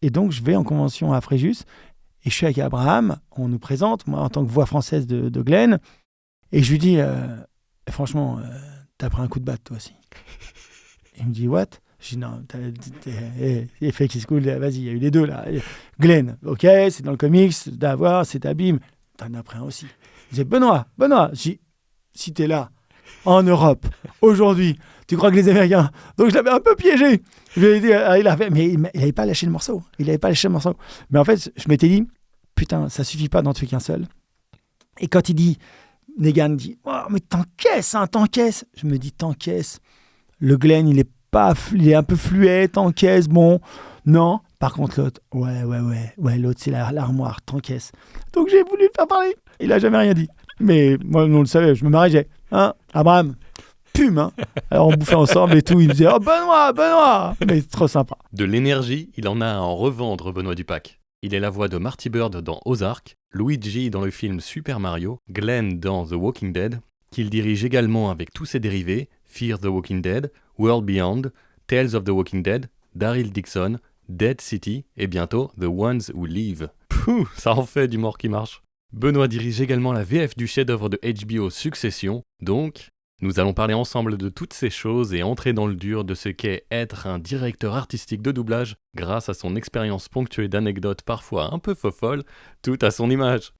Et donc, je vais en convention à Fréjus. Et je suis avec Abraham. On nous présente, moi, en tant que voix française de Glenn. Et je lui dis, franchement, t'as pris un coup de batte, toi aussi. Il me dit, what? Je dis, non, Fake is cool, vas-y, il y a eu les deux, là. Glenn, ok, c'est dans le comics, d'avoir, c'est Abîme. T'en as pris un aussi. Il disait, Benoît, je dis, si t'es là, en Europe, aujourd'hui, tu crois que les Américains... Donc, je l'avais un peu piégé. Je lui ai dit, mais il n'avait pas lâché le morceau. Mais en fait, je m'étais dit, putain, ça suffit pas d'en tuer qu'un seul. Et quand il dit, Negan dit, oh, mais t'encaisses. Je me dis, t'encaisses. Le Glenn, il est un peu fluet, t'encaisses, bon. Non. Par contre, l'autre, ouais, l'autre, c'est l'armoire, t'encaisses. Donc, j'ai voulu le faire parler. Il a jamais rien dit. Mais moi, on le savait, je me mariais. Hein, Abraham, pume, hein. Alors, on bouffait ensemble et tout. Il me disait, oh, Benoît. Mais c'est trop sympa. De l'énergie, il en a à en revendre, Benoît Dupac. Il est la voix de Marty Bird dans Ozark, Luigi dans le film Super Mario, Glenn dans The Walking Dead, qu'il dirige également avec tous ses dérivés, Fear the Walking Dead, World Beyond, Tales of the Walking Dead, Daryl Dixon, Dead City et bientôt The Ones Who Live. Pouh, ça en fait du mort qui marche. Benoît dirige également la VF du chef-d'œuvre de HBO Succession, donc nous allons parler ensemble de toutes ces choses et entrer dans le dur de ce qu'est être un directeur artistique de doublage grâce à son expérience ponctuée d'anecdotes parfois un peu folles, tout à son image.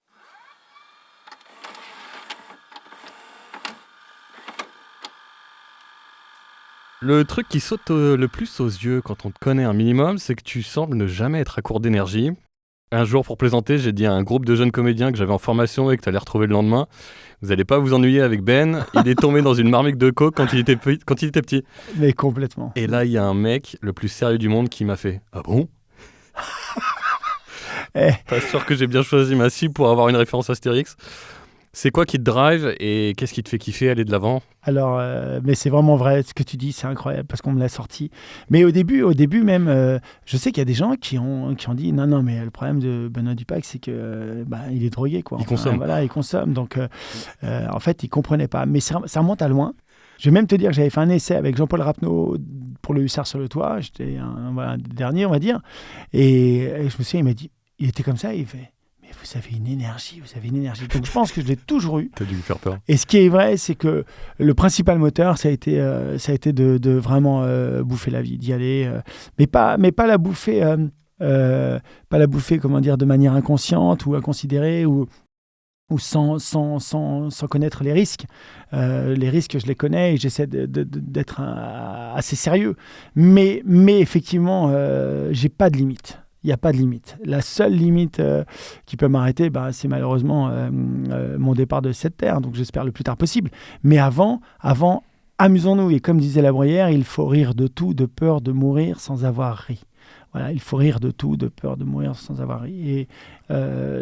Le truc qui saute le plus aux yeux quand on te connaît un minimum, c'est que tu sembles ne jamais être à court d'énergie. Un jour, pour plaisanter, j'ai dit à un groupe de jeunes comédiens que j'avais en formation et que tu allais retrouver le lendemain. Vous n'allez pas vous ennuyer avec Ben, il est tombé dans une marmite de coke quand il était petit. Mais complètement. Et là, il y a un mec, le plus sérieux du monde, qui m'a fait « Ah bon ?» Pas sûr que j'ai bien choisi ma cible pour avoir une référence Astérix. C'est quoi qui te drive et qu'est-ce qui te fait kiffer aller de l'avant ? Alors, mais c'est vraiment vrai, ce que tu dis, c'est incroyable parce qu'on me l'a sorti. Mais au début même, je sais qu'il y a des gens qui ont dit non, mais le problème de Benoît Dupac, c'est que il est drogué, quoi. Il consomme. Voilà, il consomme. Donc, en fait, il comprenait pas. Mais ça remonte à loin. Je vais même te dire que j'avais fait un essai avec Jean-Paul Rapneau pour le Hussard sur le toit. J'étais un dernier, on va dire. Et je me souviens, il m'a dit, il était comme ça, il fait. Vous avez une énergie. Donc, je pense que je l'ai toujours eu. T'as dû lui faire peur. Et ce qui est vrai, c'est que le principal moteur, ça a été de vraiment bouffer la vie, d'y aller. Mais pas la bouffer, comment dire, de manière inconsciente ou inconsidérée ou sans connaître les risques. Les risques, je les connais et j'essaie d'être assez sérieux. Mais effectivement, j'ai pas de limite. Il n'y a pas de limite. La seule limite qui peut m'arrêter, c'est malheureusement mon départ de cette terre. Donc j'espère le plus tard possible. Mais avant, amusons-nous. Et comme disait La Bruyère, il faut rire de tout, de peur de mourir sans avoir ri. Voilà, il faut rire de tout, de peur de mourir sans avoir ri. Et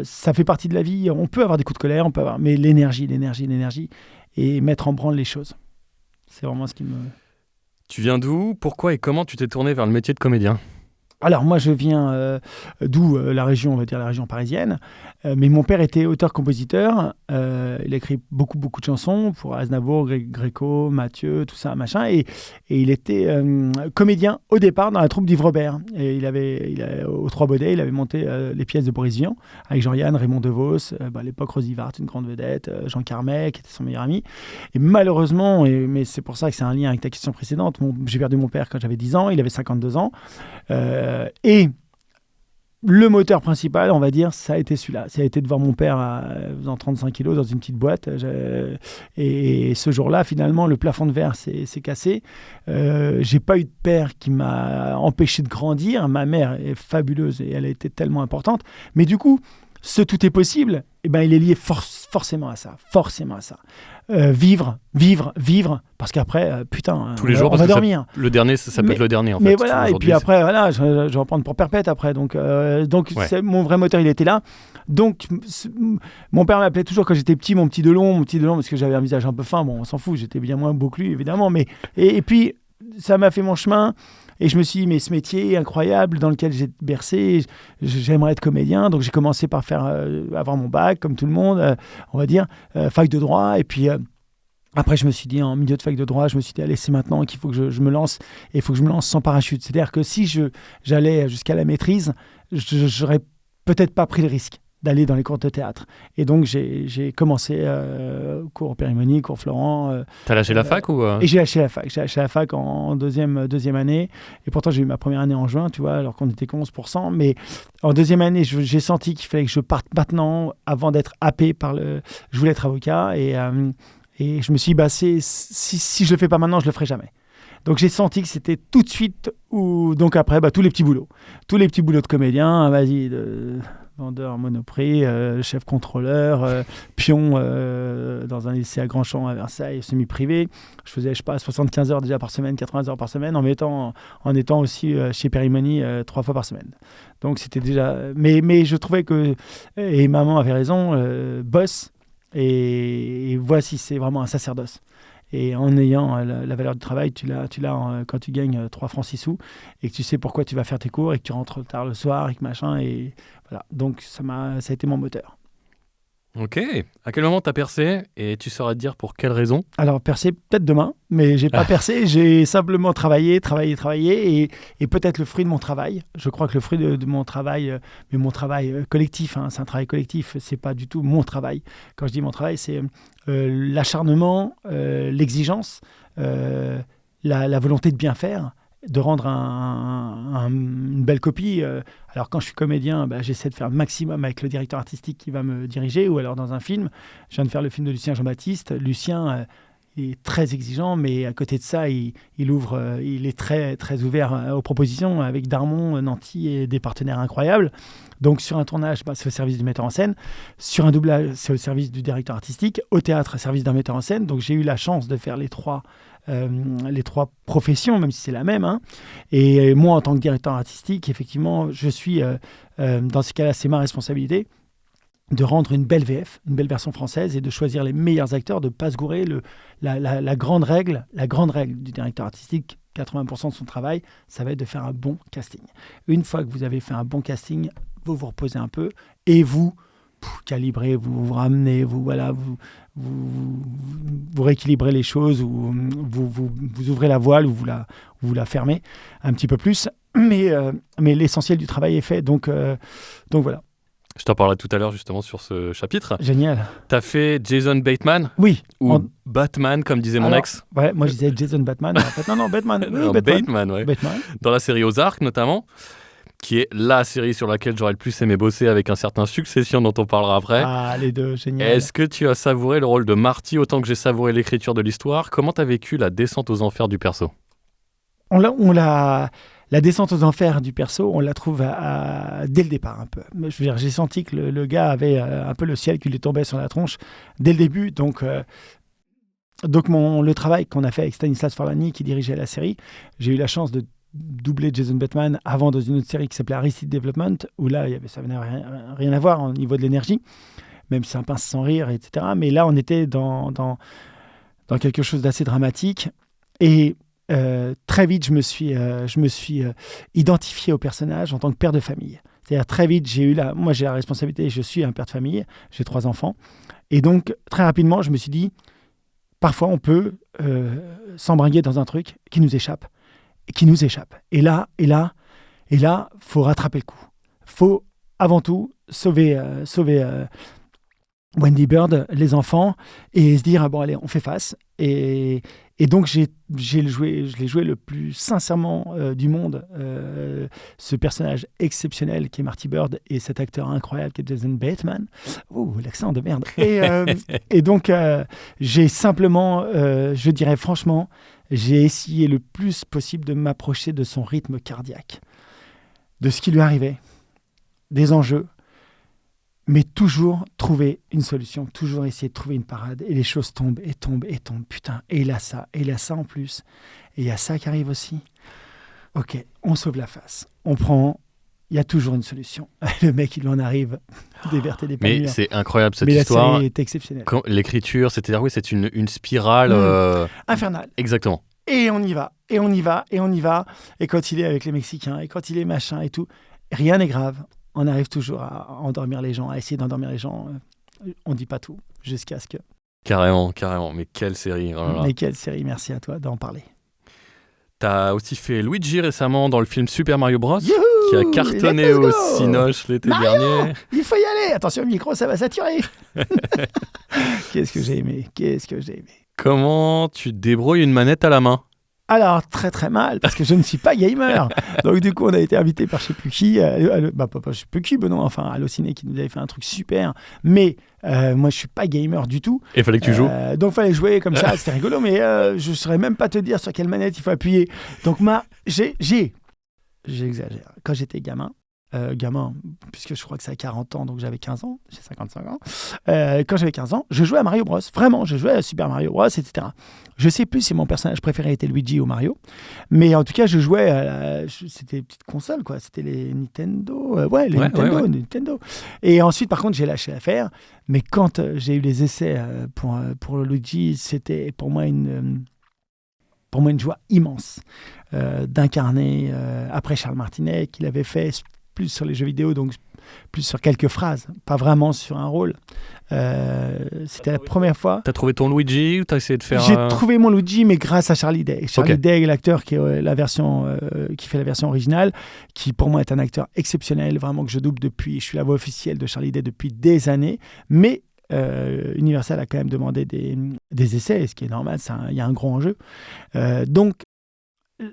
ça fait partie de la vie. On peut avoir des coups de colère, mais l'énergie. Et mettre en branle les choses. C'est vraiment ce qui me... Tu viens d'où ? Pourquoi et comment tu t'es tourné vers le métier de comédien ? Alors moi je viens d'où la région, on va dire la région parisienne, mais mon père était auteur-compositeur, il a écrit beaucoup de chansons pour Aznavour, Gréco, Mathieu, tout ça, machin, et il était comédien au départ dans la troupe d'Yves Robert, et il avait aux Trois Baudets, il avait monté les pièces de Boris Vian, avec Jean-Yann, Raymond DeVos, à l'époque Rosy Vart, une grande vedette, Jean Carmet, qui était son meilleur ami, et malheureusement, mais c'est pour ça que c'est un lien avec ta question précédente, j'ai perdu mon père quand j'avais 10 ans, il avait 52 ans, et le moteur principal, on va dire, ça a été celui-là. Ça a été de voir mon père faisant 35 kilos dans une petite boîte. Et ce jour-là, finalement, le plafond de verre s'est cassé. J'ai pas eu de père qui m'a empêché de grandir. Ma mère est fabuleuse et elle a été tellement importante. Mais du coup, ce tout est possible, il est lié forcément à ça. Vivre, parce qu'après, tous les jours, on va dormir. Le dernier, ça peut être le dernier, en fait. Mais voilà, et puis après, je vais en prendre pour perpète après. Donc ouais. C'est, mon vrai moteur, il était là. Donc, mon père m'appelait toujours quand j'étais petit, mon petit Delon, parce que j'avais un visage un peu fin. Bon, on s'en fout, j'étais bien moins bouclu, évidemment. Mais, et puis, ça m'a fait mon chemin. Et je me suis dit, mais ce métier incroyable dans lequel j'ai bercé, j'aimerais être comédien. Donc, j'ai commencé par avoir mon bac, comme tout le monde, on va dire, fac de droit. Et puis, Après, je me suis dit, en milieu de fac de droit, je me suis dit, allez, c'est maintenant qu'il faut que je me lance, et il faut que je me lance sans parachute. C'est-à-dire que si j'allais jusqu'à la maîtrise, j'aurais peut-être pas pris le risque d'aller dans les cours de théâtre. Et donc, j'ai commencé cours Périmonie, cours Florent. T'as lâché la fac ou Et j'ai lâché la fac. J'ai lâché la fac en deuxième année. Et pourtant, j'ai eu ma première année en juin, tu vois, alors qu'on était que 11%. Mais en deuxième année, j'ai senti qu'il fallait que je parte maintenant avant d'être happé par le... Je voulais être avocat et je me suis dit, si je le fais pas maintenant, je le ferai jamais. Donc j'ai senti que c'était tout de suite, ou donc après, tous les petits boulots. Tous les petits boulots de comédien, vas-y, vendeur Monoprix, chef contrôleur, pion dans un lycée à Grandchamp à Versailles, semi-privé. Je faisais, 75 heures déjà par semaine, 80 heures par semaine, en étant aussi chez Périmonie 3 fois par semaine. Donc c'était déjà... Mais je trouvais que... Et maman avait raison, bosse, et voici, c'est vraiment un sacerdoce. Et en ayant la valeur du travail, tu l'as quand tu gagnes 3 francs 6 sous et que tu sais pourquoi tu vas faire tes cours et que tu rentres tard le soir et que machin. Et voilà. Donc ça a été mon moteur. Ok. À quel moment t'as percé et tu sauras te dire pour quelle raison? Alors percer peut-être demain, mais j'ai pas percé. J'ai simplement travaillé et peut-être le fruit de mon travail. Je crois que le fruit de mon travail, mais mon travail collectif, c'est un travail collectif. C'est pas du tout mon travail. Quand je dis mon travail, c'est l'acharnement, l'exigence, la volonté de bien faire, de rendre une belle copie. Alors quand je suis comédien, j'essaie de faire le maximum avec le directeur artistique qui va me diriger, ou alors dans un film. Je viens de faire le film de Lucien Jean-Baptiste. Lucien est très exigeant, mais à côté de ça, il est très, très ouvert aux propositions, avec Darmon, Nanty et des partenaires incroyables. Donc sur un tournage, c'est au service du metteur en scène. Sur un doublage, c'est au service du directeur artistique. Au théâtre, au service d'un metteur en scène. Donc j'ai eu la chance de faire les trois professions, même si c'est la même. Et moi, en tant que directeur artistique, effectivement, je suis, dans ce cas-là, c'est ma responsabilité de rendre une belle VF, une belle version française, et de choisir les meilleurs acteurs, de ne pas se gourer. La grande règle du directeur artistique, 80% de son travail, ça va être de faire un bon casting. Une fois que vous avez fait un bon casting, vous vous reposez un peu et vous calibrez, vous ramenez, vous rééquilibrez les choses, ou vous ouvrez la voile, ou vous la fermez un petit peu plus. Mais l'essentiel du travail est fait, donc voilà. Je t'en parlerai tout à l'heure justement sur ce chapitre. Génial. T'as fait Jason Bateman? Oui. Ou Batman, comme disait mon ex? Ouais, moi je disais Jason Batman. En fait, non, Batman. Non, Bateman, ouais. Batman. Dans la série Ozark notamment, qui est la série sur laquelle j'aurais le plus aimé bosser, avec un certain Succession dont on parlera après. Ah, les deux, génial. Est-ce que tu as savouré le rôle de Marty autant que j'ai savouré l'écriture de l'histoire? Comment t'as vécu la descente aux enfers du perso? La descente aux enfers du perso, on la trouve dès le départ un peu. Je veux dire, j'ai senti que le gars avait un peu le ciel qui lui tombait sur la tronche dès le début. Donc le travail qu'on a fait avec Stanislas Forlani, qui dirigeait la série, j'ai eu la chance de doubler Jason Bateman avant dans une autre série qui s'appelait Arrested Development, où là, ça n'avait rien à voir au niveau de l'énergie, même si c'est un pince sans rire, etc. Mais là, on était dans quelque chose d'assez dramatique. Et très vite, je me suis identifié au personnage en tant que père de famille. C'est-à-dire, très vite, moi, j'ai la responsabilité, je suis un père de famille, j'ai 3 enfants. Et donc, très rapidement, je me suis dit, parfois, on peut s'embringuer dans un truc qui nous échappe. Et là, faut rattraper le coup. Faut, avant tout, sauver Wendy Bird, les enfants, et se dire, bon, allez, on fait face. Et donc, je l'ai joué le plus sincèrement du monde, ce personnage exceptionnel qui est Marty Bird, et cet acteur incroyable qui est Jason Bateman. Ouh, l'accent de merde. Et donc, j'ai simplement, je dirais franchement, j'ai essayé le plus possible de m'approcher de son rythme cardiaque, de ce qui lui arrivait, des enjeux, mais toujours trouver une solution, toujours essayer de trouver une parade. Et les choses tombent. Putain, et il a ça en plus. Et il y a ça qui arrive aussi. Ok, on sauve la face. On prend... Il y a toujours une solution. Le mec, il en arrive des vertes et des pas mûres. Mais c'est incroyable cette mais histoire. La série est exceptionnelle. L'écriture, c'est-à-dire, oui, c'est une spirale... infernale. Exactement. Et on y va. Et quand il est avec les Mexicains, et quand il est machin et tout, rien n'est grave. On arrive toujours à endormir les gens, à essayer d'endormir les gens. On ne dit pas tout, jusqu'à ce que... Carrément, carrément. Mais quelle série. Oh là là. Mais quelle série, merci à toi d'en parler. T'as aussi fait Luigi récemment dans le film Super Mario Bros. Youhou, Qui a cartonné let's go. au Cinoche l'été Mario, dernier. il faut y aller. Attention, le micro, ça va saturer. Qu'est-ce que j'ai aimé. Comment tu te débrouilles une manette à la main? Alors, très très mal, parce que je ne suis pas gamer. Donc du coup, on a été invité par je sais plus qui, je sais plus qui, Benoît, enfin Allociné qui nous avait fait un truc super. Mais moi, je suis pas gamer du tout. Et fallait que tu joues. Donc fallait jouer comme ça, c'était rigolo, mais je saurais même pas te dire sur quelle manette il faut appuyer. Donc j'exagère. Quand j'étais gamin, puisque je crois que ça a 40 ans, donc j'avais 15 ans, j'ai 55 ans. Quand j'avais 15 ans, je jouais à Mario Bros. Vraiment, je jouais à Super Mario Bros, etc. Je sais plus si mon personnage préféré était Luigi ou Mario, mais en tout cas, je jouais c'était des petites consoles, quoi. C'était les Nintendo. Nintendo. Et ensuite, par contre, j'ai lâché l'affaire. Mais quand j'ai eu les essais pour Luigi, c'était pour moi une joie immense d'incarner, après Charles Martinet, qu'il avait fait plus sur les jeux vidéo, donc plus sur quelques phrases, pas vraiment sur un rôle. C'était la première fois. T'as trouvé ton Luigi ou t'as essayé de faire... J'ai trouvé mon Luigi, mais grâce à Charlie Day. Charlie Day, l'acteur qui fait la version originale, qui pour moi est un acteur exceptionnel, vraiment que je double depuis. Je suis la voix officielle de Charlie Day depuis des années, mais Universal a quand même demandé des essais, ce qui est normal, il y a un gros enjeu. Donc,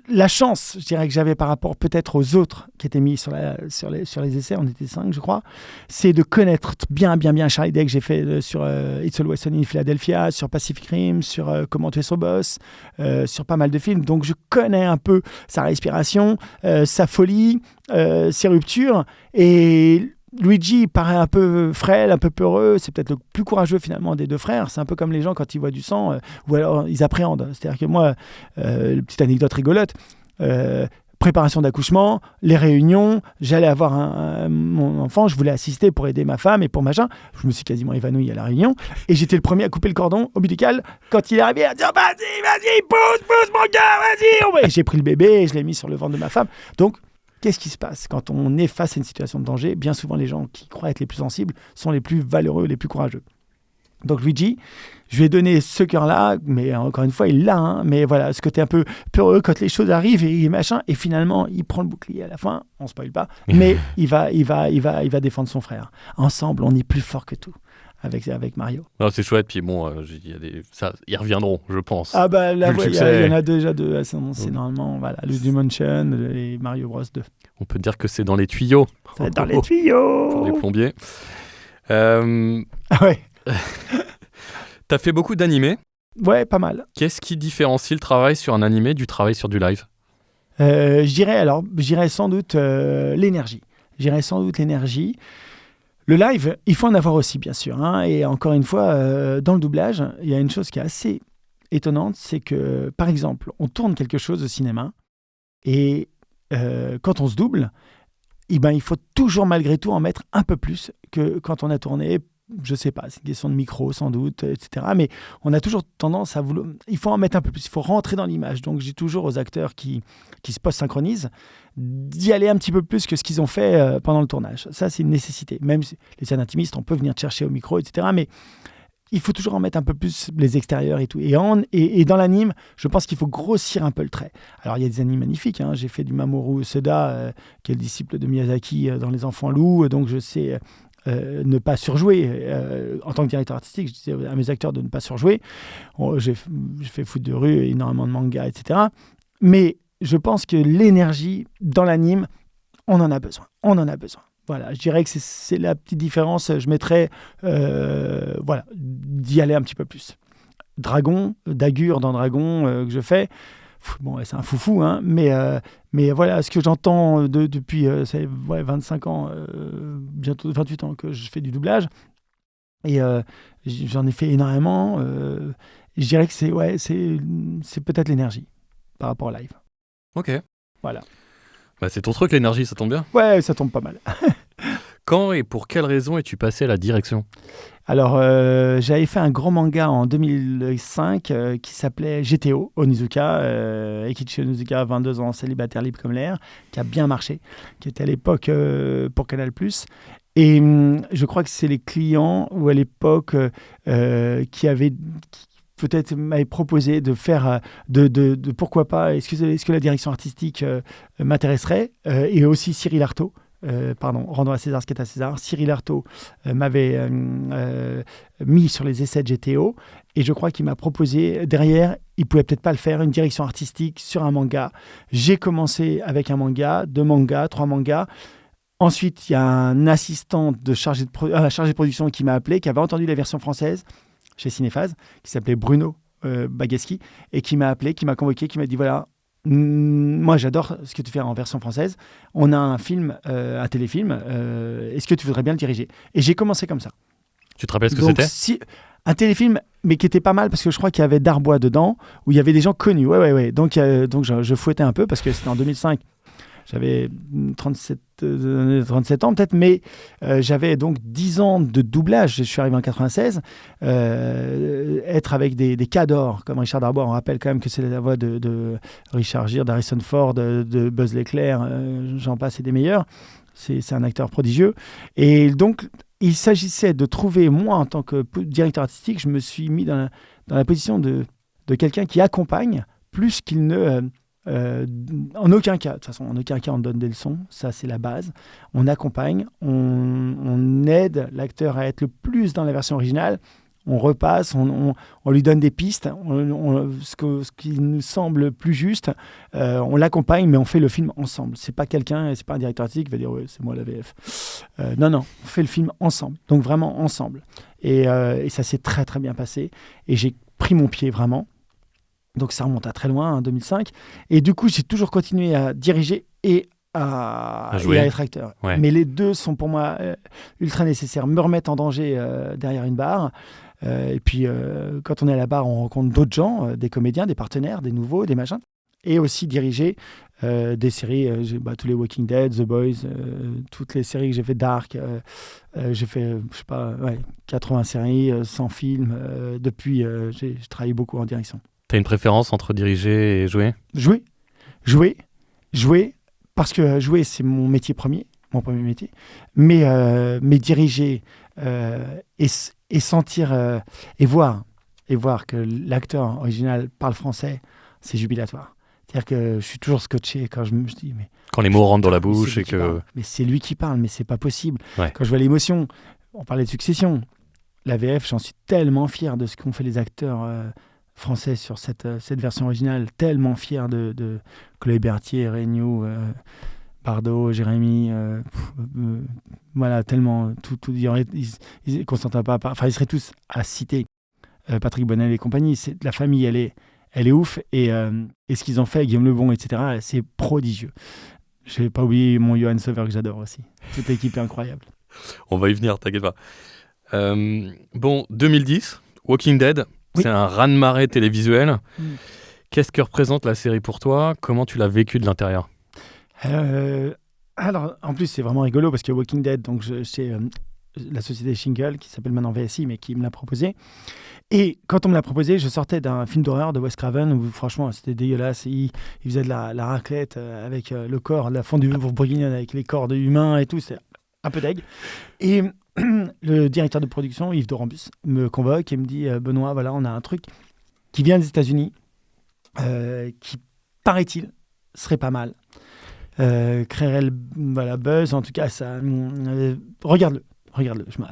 la chance, je dirais, que j'avais par rapport peut-être aux autres qui étaient mis sur les essais, on était 5, je crois, c'est de connaître bien Charlie Day, que j'ai fait sur It's Always Sunny in Philadelphia, sur Pacific Rim, sur Comment tuer son boss, sur pas mal de films. Donc, je connais un peu sa respiration, sa folie, ses ruptures. Et Luigi paraît un peu frêle, un peu peureux. C'est peut-être le plus courageux finalement des deux frères. C'est un peu comme les gens quand ils voient du sang, ou alors ils appréhendent. C'est-à-dire que moi, petite anecdote rigolote, préparation d'accouchement, les réunions, j'allais avoir mon enfant, je voulais assister pour aider ma femme et pour machin. Je me suis quasiment évanoui à la réunion et j'étais le premier à couper le cordon ombilical quand il est arrivé à dire vas-y, pousse mon gars, vas-y. Et j'ai pris le bébé et je l'ai mis sur le ventre de ma femme. Donc, qu'est-ce qui se passe quand on est face à une situation de danger? Bien souvent, les gens qui croient être les plus sensibles sont les plus valeureux, les plus courageux. Donc Luigi, je lui ai donné ce cœur-là, mais encore une fois, il l'a. Hein, mais voilà, ce côté un peu peureux quand les choses arrivent et machin. Et finalement, il prend le bouclier à la fin. On ne spoil pas, mais il va défendre son frère. Ensemble, on est plus fort que tout. Avec Mario. Non, c'est chouette, puis bon, ils reviendront, je pense. Ah bah là, il y en a déjà deux. C'est normalement le Dimension et Mario Bros 2. On peut dire que c'est dans les tuyaux. C'est dans les tuyaux. Pour les plombiers. Ah ouais. T'as fait beaucoup d'animés. Ouais, pas mal. Qu'est-ce qui différencie le travail sur un animé du travail sur du live? Je dirais sans doute l'énergie. Le live, il faut en avoir aussi, bien sûr. Hein, et encore une fois, dans le doublage, il y a une chose qui est assez étonnante, c'est que, par exemple, on tourne quelque chose au cinéma, et quand on se double, il faut toujours, malgré tout, en mettre un peu plus que quand on a tourné. Je sais pas, c'est une question de micro, sans doute, etc. Mais on a toujours tendance à vouloir... Il faut en mettre un peu plus, il faut rentrer dans l'image. Donc, j'ai toujours aux acteurs qui se post-synchronisent d'y aller un petit peu plus que ce qu'ils ont fait pendant le tournage. Ça, c'est une nécessité. Même les scènes intimistes, on peut venir te chercher au micro, etc. Mais il faut toujours en mettre un peu plus les extérieurs et tout. Et dans l'anime, je pense qu'il faut grossir un peu le trait. Alors, il y a des animes magnifiques. Hein. J'ai fait du Mamoru Uesada, qui est le disciple de Miyazaki dans Les Enfants Loups. Donc, je sais... ne pas surjouer. En tant que directeur artistique, je disais à mes acteurs de ne pas surjouer. J'ai fait foot de rue, énormément de manga, etc. Mais je pense que l'énergie dans l'anime, on en a besoin. Voilà, je dirais que c'est la petite différence. Je mettrais d'y aller un petit peu plus. Dagur dans Dragon que je fais. Bon, c'est un foufou, hein, mais voilà, ce que j'entends depuis 25 ans, bientôt 28 ans que je fais du doublage, et j'en ai fait énormément. Je dirais que c'est peut-être l'énergie par rapport au live. Ok. Voilà. Bah, c'est ton truc, l'énergie, ça tombe bien. Ouais, ça tombe pas mal. Quand et pour quelle raison es-tu passé à la direction? Alors, j'avais fait un gros manga en 2005 qui s'appelait GTO, Onizuka, Eikichi Onizuka, 22 ans, célibataire libre comme l'air, qui a bien marché, qui était à l'époque pour Canal+. Et je crois que c'est les clients ou à l'époque qui peut-être m'avaient proposé de faire, de pourquoi pas, est-ce que la direction artistique m'intéresserait, et aussi Cyril Artaud. Rendons à César ce qui est à César. Cyril Artaud m'avait mis sur les essais de GTO, et je crois qu'il m'a proposé derrière, il pouvait peut-être pas le faire, une direction artistique sur un manga. J'ai commencé avec un manga, 2 mangas, 3 mangas. Ensuite, il y a un assistant chargé de production qui m'a appelé, qui avait entendu la version française chez Cinéphase, qui s'appelait Bruno Bagaski, et qui m'a appelé, qui m'a convoqué, qui m'a dit voilà, moi j'adore ce que tu fais en version française, on a un film, un téléfilm, est-ce que tu voudrais bien le diriger? Et j'ai commencé comme ça. Tu te rappelles ce que Donc, c'était? un téléfilm, mais qui était pas mal parce que je crois qu'il y avait Darbois dedans, où il y avait des gens connus. Ouais. Donc je fouettais un peu parce que c'était en 2005. J'avais 37 ans peut-être, mais j'avais donc 10 ans de doublage. Je suis arrivé en 96. Être avec des cadors comme Richard Darbois, on rappelle quand même que c'est la voix de Richard Gere, d'Harrison Ford, de Buzz l'éclair, j'en passe et des meilleurs. C'est un acteur prodigieux. Et donc, il s'agissait de trouver, moi, en tant que directeur artistique, je me suis mis dans la position de quelqu'un qui accompagne plus qu'il ne... en aucun cas, de toute façon, en aucun cas on donne des leçons, ça c'est la base. On accompagne, on aide l'acteur à être le plus dans la version originale, on repasse, on lui donne des pistes, ce qui nous semble plus juste, on l'accompagne, mais on fait le film ensemble. C'est pas un directeur artistique qui va dire ouais, c'est moi la VF. Non, on fait le film ensemble, donc vraiment ensemble. Et ça s'est très très bien passé, et j'ai pris mon pied vraiment. Donc ça remonte à très loin, en 2005. Et du coup, j'ai toujours continué à diriger et à être acteur. Ouais. Mais les deux sont pour moi ultra nécessaires. Me remettre en danger derrière une barre. Et puis, quand on est à la barre, on rencontre d'autres gens, des comédiens, des partenaires, des nouveaux, des machins. Et aussi diriger des séries, tous les Walking Dead, The Boys, toutes les séries que j'ai fait, Dark. J'ai fait, 80 séries, 100 films. Depuis, j'ai travaillé beaucoup en direction. T'as une préférence entre diriger et jouer? Jouer, parce que jouer, c'est mon métier premier, mon premier métier. Mais diriger et sentir et voir que l'acteur original parle français, c'est jubilatoire. C'est-à-dire que je suis toujours scotché quand je dis... Mais, quand les mots rentrent dans la bouche et que... Mais c'est lui qui parle, mais c'est pas possible. Ouais. Quand je vois l'émotion, on parlait de Succession. La VF, j'en suis tellement fier de ce qu'ont fait les acteurs... français sur cette version originale, tellement fier de Chloé Berthier, Regnault, Bardot, Jérémy, voilà, tellement tout Constantin Papa, enfin ils seraient tous à citer, Patrick Bonnel et compagnie. La famille, elle est ouf, et ce qu'ils ont fait, Guillaume Lebon, etc., c'est prodigieux. Je n'ai pas oublié mon Johan Sauver que j'adore aussi. Toute l'équipe est incroyable. On va y venir, t'inquiète pas. 2010, Walking Dead. Oui. C'est un raz-de-marée télévisuel. Qu'est-ce que représente la série pour toi? Comment tu l'as vécu de l'intérieur? Alors, en plus, c'est vraiment rigolo parce que Walking Dead, donc c'est la société Shingle, qui s'appelle maintenant VSI, mais qui me l'a proposé. Et quand on me l'a proposé, je sortais d'un film d'horreur de Wes Craven où franchement, c'était dégueulasse. Il faisait de la raclette avec le corps, la fondue bourguignonne avec les corps humains et tout. C'est un peu deg. Et... le directeur de production, Yves Dorambus, me convoque et me dit Benoît, voilà, on a un truc qui vient des États-Unis, qui, paraît-il, serait pas mal. Créerait le buzz, en tout cas, ça. Regarde-le.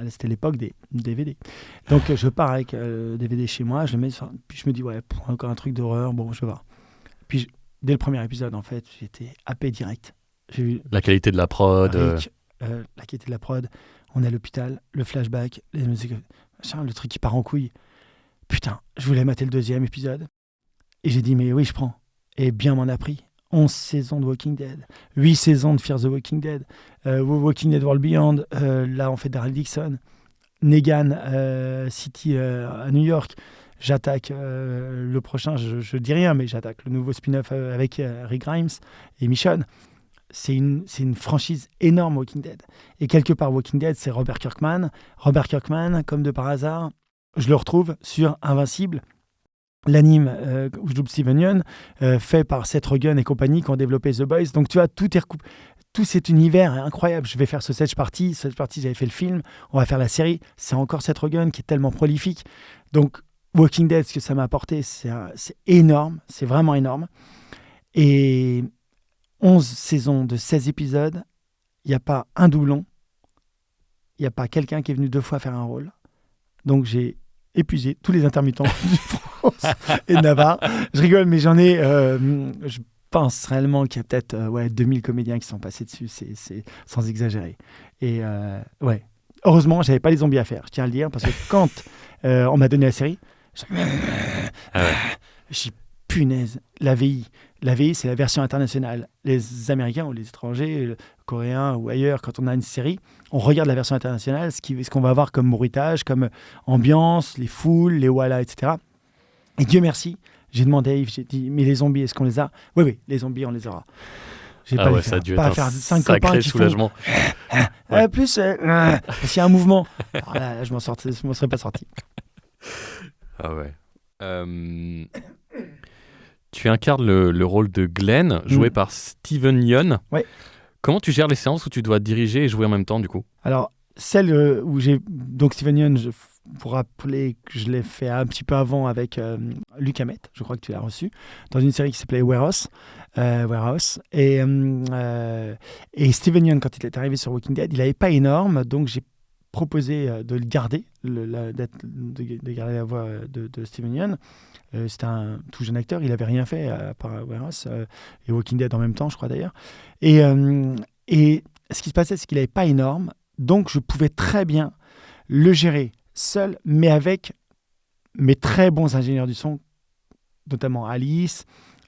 C'était l'époque des DVD. Donc, je pars avec le DVD chez moi, je le mets sur, puis je me dis, ouais, encore un truc d'horreur, bon, je vais voir. Puis, dès le premier épisode, en fait, j'étais happé direct. J'ai vu la qualité de la prod. La qualité de la prod. On est à l'hôpital, le flashback, les musiques, le truc qui part en couille. Putain, je voulais mater le 2e épisode. Et j'ai dit, mais oui, je prends. Et bien m'en a pris. 11 saisons de Walking Dead, 8 saisons de Fear the Walking Dead, Walking Dead World Beyond, là on fait Daryl Dixon, Negan City à New York. J'attaque le prochain, je dis rien, mais j'attaque le nouveau spin-off avec Rick Grimes et Michonne. C'est une franchise énorme, Walking Dead. Et quelque part, Walking Dead, c'est Robert Kirkman. Robert Kirkman, comme de par hasard, je le retrouve sur Invincible, l'anime où je double Steven Yeun, fait par Seth Rogen et compagnie qui ont développé The Boys. Donc tu vois, tout est recoupé. tout cet univers est incroyable. Je vais faire ce Sedge Party, j'avais fait le film, on va faire la série. C'est encore Seth Rogen qui est tellement prolifique. Donc, Walking Dead, ce que ça m'a apporté, c'est énorme, c'est vraiment énorme. Et 11 saisons de 16 épisodes, il n'y a pas un doublon, il n'y a pas quelqu'un qui est venu 2 fois faire un rôle. Donc, j'ai épuisé tous les intermittents de France et de Navarre. Je rigole, mais j'en ai... je pense réellement qu'il y a peut-être 2000 comédiens qui sont passés dessus, c'est sans exagérer. Et heureusement, je n'avais pas les zombies à faire, je tiens à le dire, parce que quand on m'a donné la série, j'ai punaise, la VI, c'est la version internationale. Les Américains ou les étrangers, Coréens ou ailleurs, quand on a une série, on regarde la version internationale, ce qu'on va avoir comme bruitage, comme ambiance, les foules, les voilà, etc. Et Dieu merci, j'ai demandé à Yves, j'ai dit, mais les zombies, est-ce qu'on les a ? Oui, les zombies, on les aura. J'ai pas ça a dû pas être faire un 5 sacré copains qui soulagement. plus, s'il y a un mouvement, alors là, je m'en serais pas sorti. Ah ouais. Tu incarnes le rôle de Glenn, joué par Steven Yeun. Ouais. Comment tu gères les séances où tu dois diriger et jouer en même temps, du coup ? Alors, celle où j'ai... Donc, Steven Yeun, pour rappeler que je l'ai fait un petit peu avant avec Luc Hamet, je crois que tu l'as reçu, dans une série qui s'appelait Warehouse. Et Steven Yeun, quand il est arrivé sur Walking Dead, il n'avait pas énorme, donc j'ai proposé de le garder, de garder la voix de Steven Yeun. C'était un tout jeune acteur, il n'avait rien fait à part Warehouse et Walking Dead en même temps, je crois d'ailleurs. Et ce qui se passait, c'est qu'il n'avait pas énorme, donc je pouvais très bien le gérer seul, mais avec mes très bons ingénieurs du son, notamment Alice,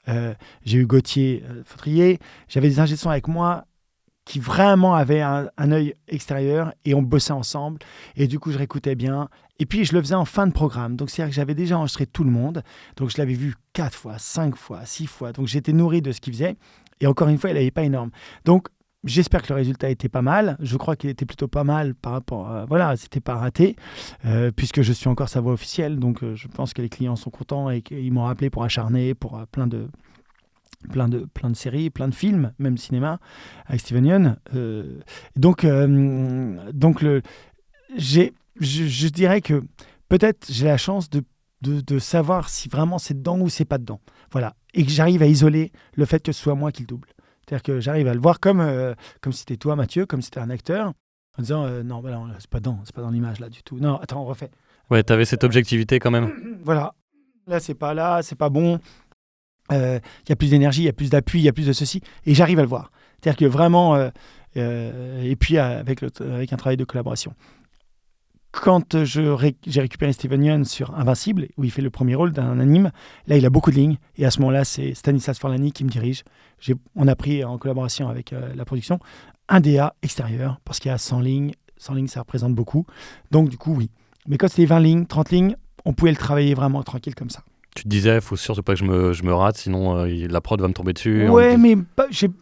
j'ai eu Gauthier Fautrier, j'avais des ingénieurs de son avec moi qui vraiment avaient un œil extérieur et on bossait ensemble et du coup je réécoutais bien et puis je le faisais en fin de programme, donc c'est-à-dire que j'avais déjà enregistré tout le monde, donc je l'avais vu 4 fois, 5 fois, 6 fois, donc j'étais nourri de ce qu'il faisait et encore une fois il n'avait pas énorme, donc j'espère que le résultat était pas mal. Je crois qu'il était plutôt pas mal par rapport à... Voilà, c'était pas raté, puisque je suis encore sa voix officielle. Donc, je pense que les clients sont contents et qu'ils m'ont rappelé pour Acharné, pour plein de séries, plein de films, même cinéma, avec Steven Yeun. Je dirais que peut-être j'ai la chance de savoir si vraiment c'est dedans ou c'est pas dedans. Voilà. Et que j'arrive à isoler le fait que ce soit moi qui le double. C'est-à-dire que j'arrive à le voir comme si c'était toi, Mathieu, comme si c'était un acteur, en disant non, c'est pas dans l'image là du tout. Non, attends, on refait. Ouais, t'avais cette objectivité quand même. Voilà. Là, c'est pas bon. Il y a plus d'énergie, il y a plus d'appui, il y a plus de ceci. Et j'arrive à le voir. C'est-à-dire que vraiment... et puis avec un travail de collaboration. Quand j'ai récupéré Steven Yeun sur Invincible, où il fait le premier rôle d'un anime, là, il a beaucoup de lignes. Et à ce moment-là, c'est Stanislas Forlani qui me dirige. On a pris, en collaboration avec la production, un DA extérieur, parce qu'il y a 100 lignes. 100 lignes, ça représente beaucoup. Donc, du coup, oui. Mais quand c'était 20 lignes, 30 lignes, on pouvait le travailler vraiment tranquille comme ça. Tu te disais, il faut surtout pas que je me rate, sinon la prod va me tomber dessus. Ouais, mais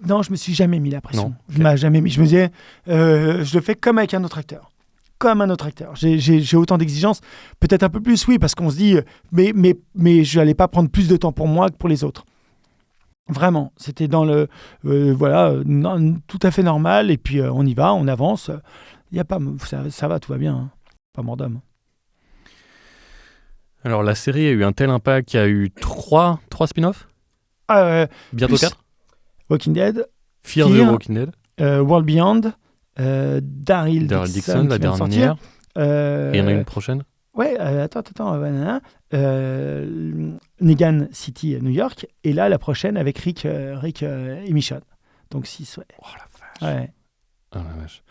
non, je me suis jamais mis la pression. Non, Je m'ai jamais mis. Je me disais, je le fais comme avec un autre acteur. Comme un autre acteur. J'ai autant d'exigences, peut-être un peu plus, oui, parce qu'on se dit, mais je n'allais pas prendre plus de temps pour moi que pour les autres. Vraiment, c'était dans le, tout à fait normal, et puis on y va, on avance. Y a pas, ça va, tout va bien, hein. Pas mort d'homme. Alors, la série a eu un tel impact qu'il y a eu 3 spin-offs bientôt 4. Walking Dead, Fear the Walking Dead, World Beyond, Daryl Dixon, la dernière. Et il y en a une prochaine. Ouais, attends. Negan City, New York. Et là, la prochaine avec Rick et Michonne. Donc 6, ouais. Oh la vache. Ouais. Oh la vache.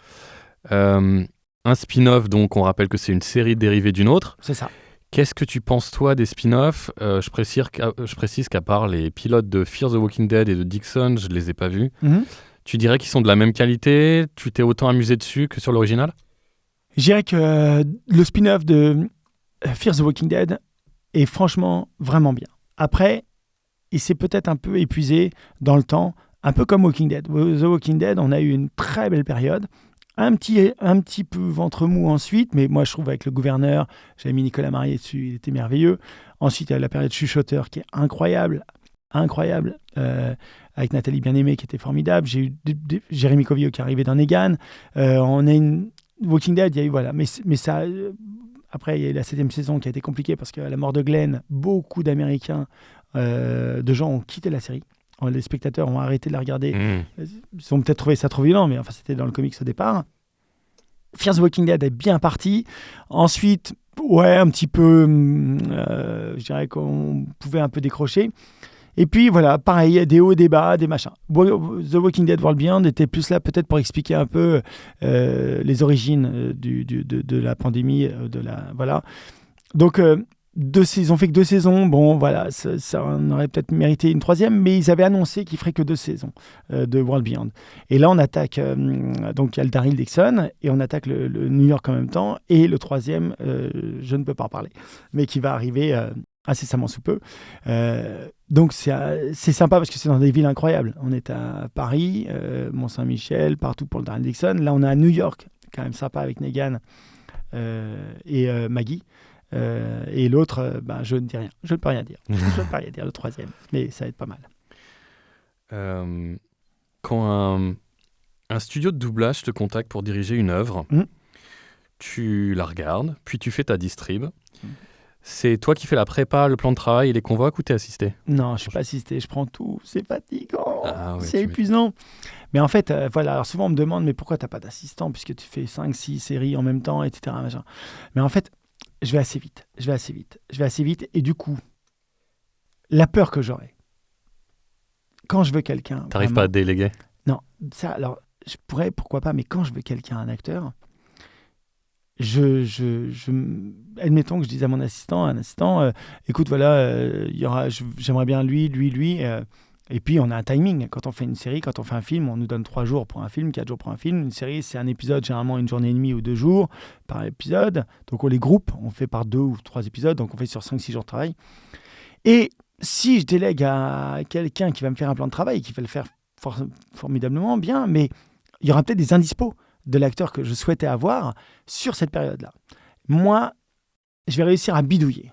Un spin-off, donc on rappelle que c'est une série dérivée d'une autre. C'est ça. Qu'est-ce que tu penses, toi, des spin-offs ? Je précise qu'à part les pilotes de Fear the Walking Dead et de Dixon, je ne les ai pas vus. Mm-hmm. Tu dirais qu'ils sont de la même qualité ? Tu t'es autant amusé dessus que sur l'original ? Je dirais que le spin-off de Fear the Walking Dead est franchement vraiment bien. Après, il s'est peut-être un peu épuisé dans le temps, un peu comme Walking Dead. The Walking Dead, on a eu une très belle période. Un petit peu ventre mou ensuite, mais moi je trouve avec le gouverneur, j'avais mis Nicolas Marié dessus, il était merveilleux. Ensuite, il y a la période chuchoteur qui est incroyable. incroyable, avec Nathalie Bien-Aimée qui était formidable. J'ai eu Jérémy Covillault qui est arrivé dans Negan. On a une Walking Dead, il y a eu, voilà. Mais ça, après, il y a eu la 7e saison qui a été compliquée parce qu'à la mort de Glenn, beaucoup d'Américains, de gens ont quitté la série. Les spectateurs ont arrêté de la regarder. Ils ont peut-être trouvé ça trop violent, mais enfin, c'était dans le comics au départ. Fear the Walking Dead est bien parti. Ensuite, ouais, un petit peu, je dirais qu'on pouvait un peu décrocher. Et puis voilà, pareil, des hauts, des bas, des machins. The Walking Dead World Beyond était plus là peut-être pour expliquer un peu les origines de la pandémie, voilà. Donc ils ont fait que 2 saisons. Bon, voilà, ça en aurait peut-être mérité une 3e, mais ils avaient annoncé qu'ils feraient que 2 saisons de World Beyond. Et là, on attaque, donc il y a le Daryl Dixon, et on attaque le New York en même temps, et le 3e, je ne peux pas en parler, mais qui va arriver incessamment sous peu. Donc c'est sympa parce que c'est dans des villes incroyables. On est à Paris, Mont-Saint-Michel, partout pour le Daryl Dixon. Là, on est à New York, quand même sympa avec Negan et Maggie. Et l'autre, je ne dis rien. Je ne peux rien dire. Je ne peux rien dire, le 3e. Mais ça va être pas mal. Quand un studio de doublage te contacte pour diriger une œuvre, tu la regardes, puis tu fais ta distrib. C'est toi qui fais la prépa, le plan de travail et les convoques ou t'es assisté? Non, je ne suis pas assisté. Je prends tout. C'est fatigant. Ouais, c'est épuisant. Mais en fait, voilà. Alors souvent, on me demande, mais pourquoi tu n'as pas d'assistant puisque tu fais 5-6 séries en même temps, etc. Machin. Mais en fait, je vais assez vite. Et du coup, la peur que j'aurai, quand je veux quelqu'un... T'arrives pas à déléguer? Non, ça, alors, je pourrais, pourquoi pas, mais quand je veux quelqu'un, un acteur, admettons que je dise à mon assistant, écoute, voilà, j'aimerais bien lui, et puis on a un timing. Quand on fait une série, quand on fait un film, on nous donne 3 jours pour un film, 4 jours pour un film. Une série, c'est un épisode, généralement 1 journée et demie ou 2 jours par épisode. Donc on les groupe, on fait par 2 ou 3 épisodes, donc on fait sur 5-6 jours de travail. Et si je délègue à quelqu'un qui va me faire un plan de travail, qui va le faire formidablement bien, mais il y aura peut-être des indispos de l'acteur que je souhaitais avoir sur cette période-là. Moi, je vais réussir à bidouiller.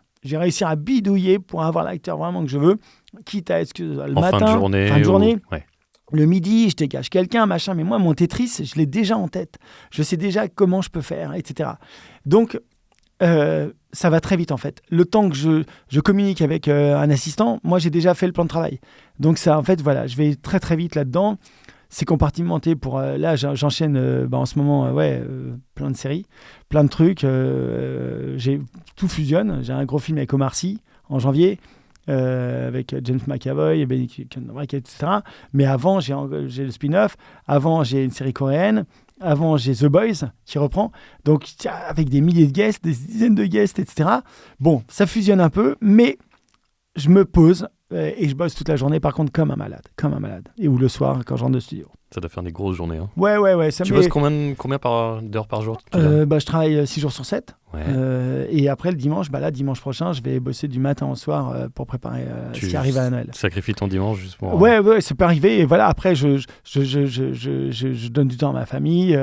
Pour avoir l'acteur vraiment que je veux, quitte à est-ce que le matin, fin de journée, ouais. Le midi, je dégage quelqu'un, machin, mais moi, mon Tetris, je l'ai déjà en tête. Je sais déjà comment je peux faire, etc. Donc, ça va très vite, en fait. Le temps que je communique avec un assistant, moi, j'ai déjà fait le plan de travail. Donc, ça, en fait, voilà, je vais très, très vite là-dedans. C'est compartimenté pour... là, j'enchaîne en ce moment plein de séries, plein de trucs. Tout fusionne. J'ai un gros film avec Omar Sy en janvier, avec James McAvoy, Benedict Cumberbatch, etc. Mais avant, j'ai le spin-off. Avant, j'ai une série coréenne. Avant, j'ai The Boys qui reprend. Donc, avec des milliers de guests, des dizaines de guests, etc. Bon, ça fusionne un peu, mais je me pose et je bosse toute la journée, par contre, comme un malade. Et ou le soir, quand je rentre de studio. Ça doit faire des grosses journées. Hein. Ouais. Tu bosses combien d'heures par jour? Je travaille 6 jours sur 7. Ouais. Et après, le dimanche, dimanche prochain, je vais bosser du matin au soir pour préparer ce qui arrive à Noël. Tu sacrifies ton dimanche juste pour... Ouais, ça peut arriver. Et voilà, après, je donne du temps à ma famille. Il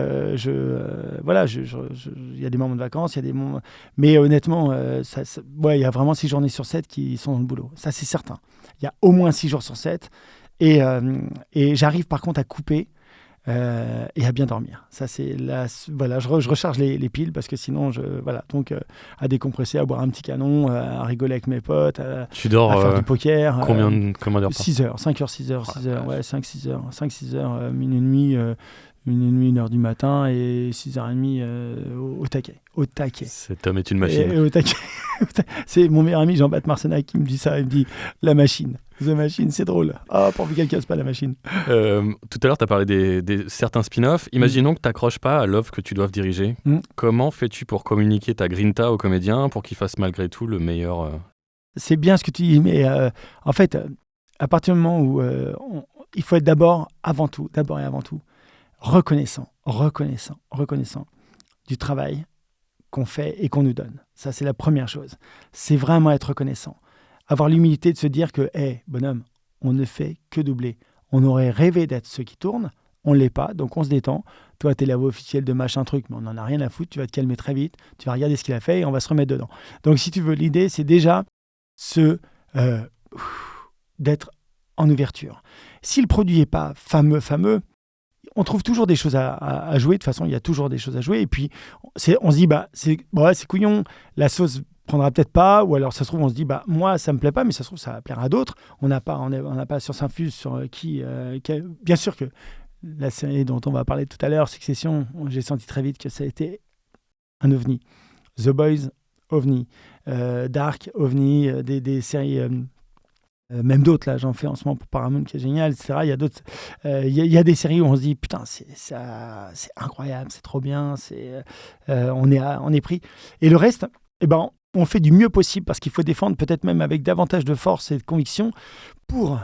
y a des moments de vacances, il y a des moments... Mais honnêtement, il y a vraiment 6 journées sur 7 qui sont dans le boulot. Ça, c'est certain. Il y a au moins 6 jours sur 7. Et j'arrive par contre à couper et à bien dormir. Ça, c'est je recharge les piles parce que sinon, donc à décompresser, à boire un petit canon, à rigoler avec mes potes, tu dors, à faire du poker. Combien d'heures? 6 heures, 5 heures, 6 heures, 6 heures, 5-6 heures. 5-6 heures, minuit et demi, 1h du matin et 6h30 au taquet. Cet homme est une machine. Et au taquet. C'est mon meilleur ami Jean-Baptiste Marsenac qui me dit ça. Il me dit la machine. The Machine, c'est drôle. Pourvu qu'elle casse pas la machine. Tout à l'heure, tu as parlé des certains spin-offs. Imaginons que tu n'accroches pas à l'œuvre que tu dois diriger. Comment fais-tu pour communiquer ta grinta aux comédiens pour qu'ils fassent malgré tout le meilleur C'est bien ce que tu dis, mais en fait, à partir du moment où il faut être d'abord et avant tout, reconnaissant du travail qu'on fait et qu'on nous donne. Ça, c'est la première chose. C'est vraiment être reconnaissant. Avoir l'humilité de se dire que, bonhomme, on ne fait que doubler. On aurait rêvé d'être ceux qui tournent, on ne l'est pas, donc on se détend. Toi, tu es la voix officielle de machin truc, mais on n'en a rien à foutre, tu vas te calmer très vite, tu vas regarder ce qu'il a fait et on va se remettre dedans. Donc si tu veux, l'idée, c'est déjà d'être en ouverture. Si le produit n'est pas fameux, on trouve toujours des choses à jouer. De toute façon, il y a toujours des choses à jouer. Et puis, on se dit, c'est couillon, la sauce prendra peut-être pas. Ou alors, ça se trouve, on se dit, moi, ça me plaît pas, mais ça se trouve, ça va plaire à d'autres. On n'a pas Science Infuse sur qui... bien sûr que la série dont on va parler tout à l'heure, Succession, j'ai senti très vite que ça a été un ovni. The Boys, ovni. Dark, ovni. Des séries... même d'autres, là, j'en fais en ce moment pour Paramount qui est génial, etc. Il y a d'autres. Il y a des séries où on se dit putain, c'est incroyable, c'est trop bien, on est pris. Et le reste, on fait du mieux possible parce qu'il faut défendre peut-être même avec davantage de force et de conviction pour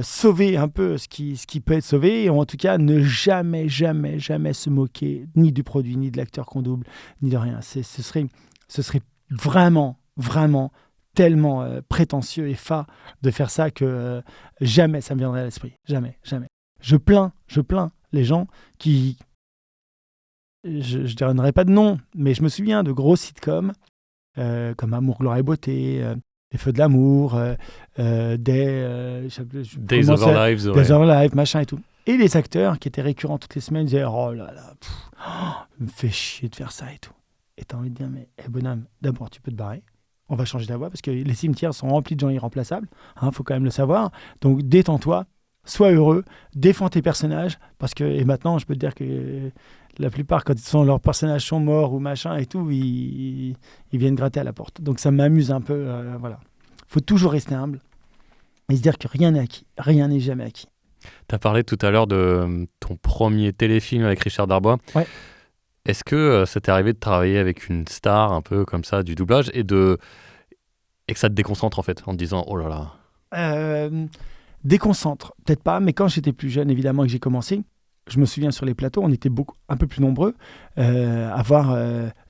sauver un peu ce qui peut être sauvé, et en tout cas ne jamais se moquer ni du produit, ni de l'acteur qu'on double, ni de rien. Ce serait vraiment tellement prétentieux et fat de faire ça que jamais ça me viendrait à l'esprit. Jamais. Je plains les gens qui... Je ne donnerai pas de nom, mais je me souviens de gros sitcoms comme Amour, gloire et beauté, Les Feux de l'amour, Days of Our Lives, machin et tout. Et les acteurs qui étaient récurrents toutes les semaines disaient « Oh là là, me fait chier de faire ça et tout. » Et t'as envie de dire « Mais bonhomme, d'abord tu peux te barrer. On va changer ta voix parce que les cimetières sont remplis de gens irremplaçables. Faut quand même le savoir. Donc détends-toi, sois heureux, défends tes personnages. Parce que, et maintenant, je peux te dire que la plupart, quand leurs personnages sont morts ou machin et tout, ils viennent gratter à la porte. Donc ça m'amuse un peu. Voilà. Faut toujours rester humble et se dire que rien n'est acquis. Rien n'est jamais acquis. Tu as parlé tout à l'heure de ton premier téléfilm avec Richard Darbois. Ouais. Est-ce que ça t'est arrivé de travailler avec une star un peu comme ça du doublage et que ça te déconcentre en fait en te disant oh là là? Déconcentre, peut-être pas, mais quand j'étais plus jeune, évidemment, que j'ai commencé, je me souviens sur les plateaux, on était un peu plus nombreux à voir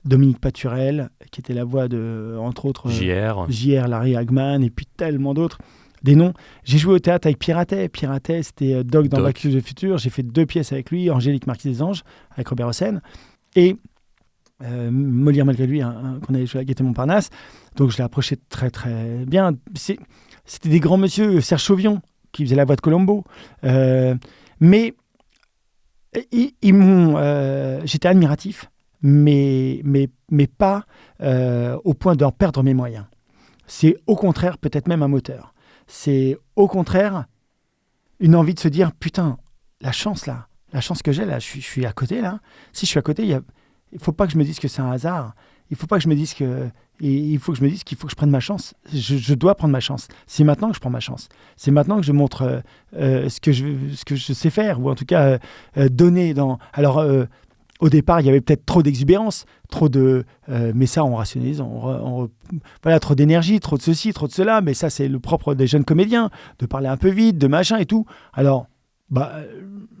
Dominique Paturel, qui était la voix de, entre autres, JR, Larry Hagman, et puis tellement d'autres. Des noms. J'ai joué au théâtre avec Pierre Attet. Pierre Attet, c'était Doc dans Back to the Future. J'ai fait 2 pièces avec lui, Angélique Marquis des Anges, avec Robert Hossein. Et Molière malgré lui, qu'on avait joué à Gaîté Montparnasse. Donc je l'ai approché très très bien. C'était des grands monsieur, Serge Chauvion, qui faisait la voix de Colombo. Mais ils m'ont... j'étais admiratif, mais pas au point d'en perdre mes moyens. C'est au contraire peut-être même un moteur. C'est au contraire une envie de se dire putain, la chance que j'ai là, je suis à côté là. Si je suis à côté, il faut pas que je me dise que c'est un hasard. Il faut pas que je me dise il faut que je me dise qu'il faut que je prenne ma chance. Je dois prendre ma chance. C'est maintenant que je prends ma chance. C'est maintenant que je montre ce que je sais faire, ou en tout cas donner dans. Alors au départ, il y avait peut-être trop d'exubérance, mais ça on rationalise, voilà, trop d'énergie, trop de ceci, trop de cela. Mais ça c'est le propre des jeunes comédiens, de parler un peu vite, de machin et tout. Alors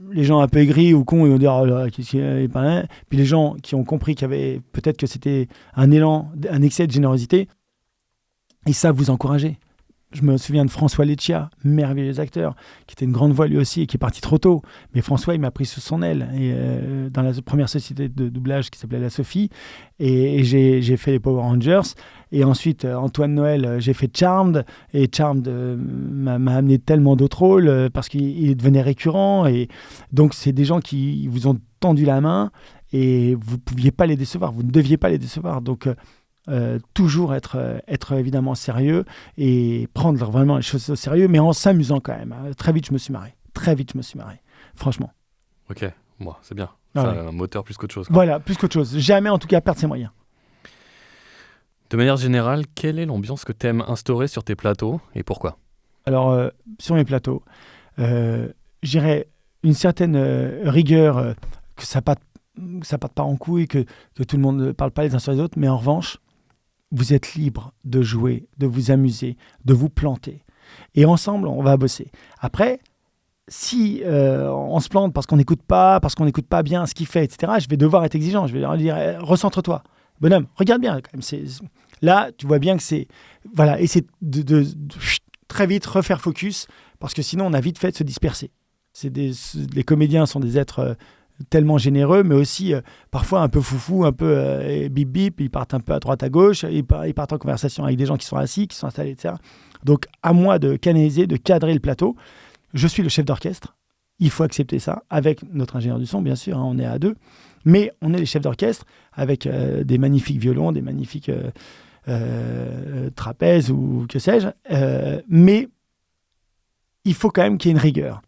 les gens un peu aigris ou cons, ils vont dire oh là, qu'est-ce qu'il y a. Puis les gens qui ont compris qu'il y avait peut-être que c'était un élan, un excès de générosité, ils savent vous encourager. Je me souviens de François Leccia, merveilleux acteur, qui était une grande voix lui aussi et qui est parti trop tôt. Mais François, il m'a pris sous son aile dans la première société de doublage qui s'appelait La Sophie. Et j'ai fait les Power Rangers. Et ensuite, Antoine Noël, j'ai fait Charmed. Et Charmed m'a amené tellement d'autres rôles parce qu'il devenait récurrent. Et donc, c'est des gens qui vous ont tendu la main et vous ne pouviez pas les décevoir. Vous ne deviez pas les décevoir. Donc, toujours être évidemment sérieux et prendre vraiment les choses au sérieux, mais en s'amusant quand même. Très vite, je me suis marré. Franchement. Ok, moi, c'est bien. C'est un moteur plus qu'autre chose. Voilà, plus qu'autre chose. Jamais, en tout cas, perdre ses moyens. De manière générale, quelle est l'ambiance que tu aimes instaurer sur tes plateaux et pourquoi? Alors, sur mes plateaux, j'irais une certaine rigueur, que ça parte pas en couille, que tout le monde ne parle pas les uns sur les autres, mais en revanche, vous êtes libre de jouer, de vous amuser, de vous planter. Et ensemble, on va bosser. Après, si on se plante parce qu'on n'écoute pas bien ce qu'il fait, etc., je vais devoir être exigeant. Je vais leur dire, recentre-toi. Bonhomme, regarde bien. Quand même, là, tu vois bien que c'est... Voilà, essaie de très vite refaire focus, parce que sinon, on a vite fait de se disperser. Les comédiens sont des êtres... tellement généreux, mais aussi parfois un peu foufou, un peu bip bip, ils partent un peu à droite à gauche, ils partent en conversation avec des gens qui sont assis, qui sont installés, etc. Donc à moi de canaliser, de cadrer le plateau. je suis le chef d'orchestre. Il faut accepter ça, avec notre ingénieur du son, bien sûr, hein, on est à 2. Mais on est les chefs d'orchestre, avec des magnifiques violons, des magnifiques trapèzes ou que sais-je. Mais il faut quand même qu'il y ait une rigueur.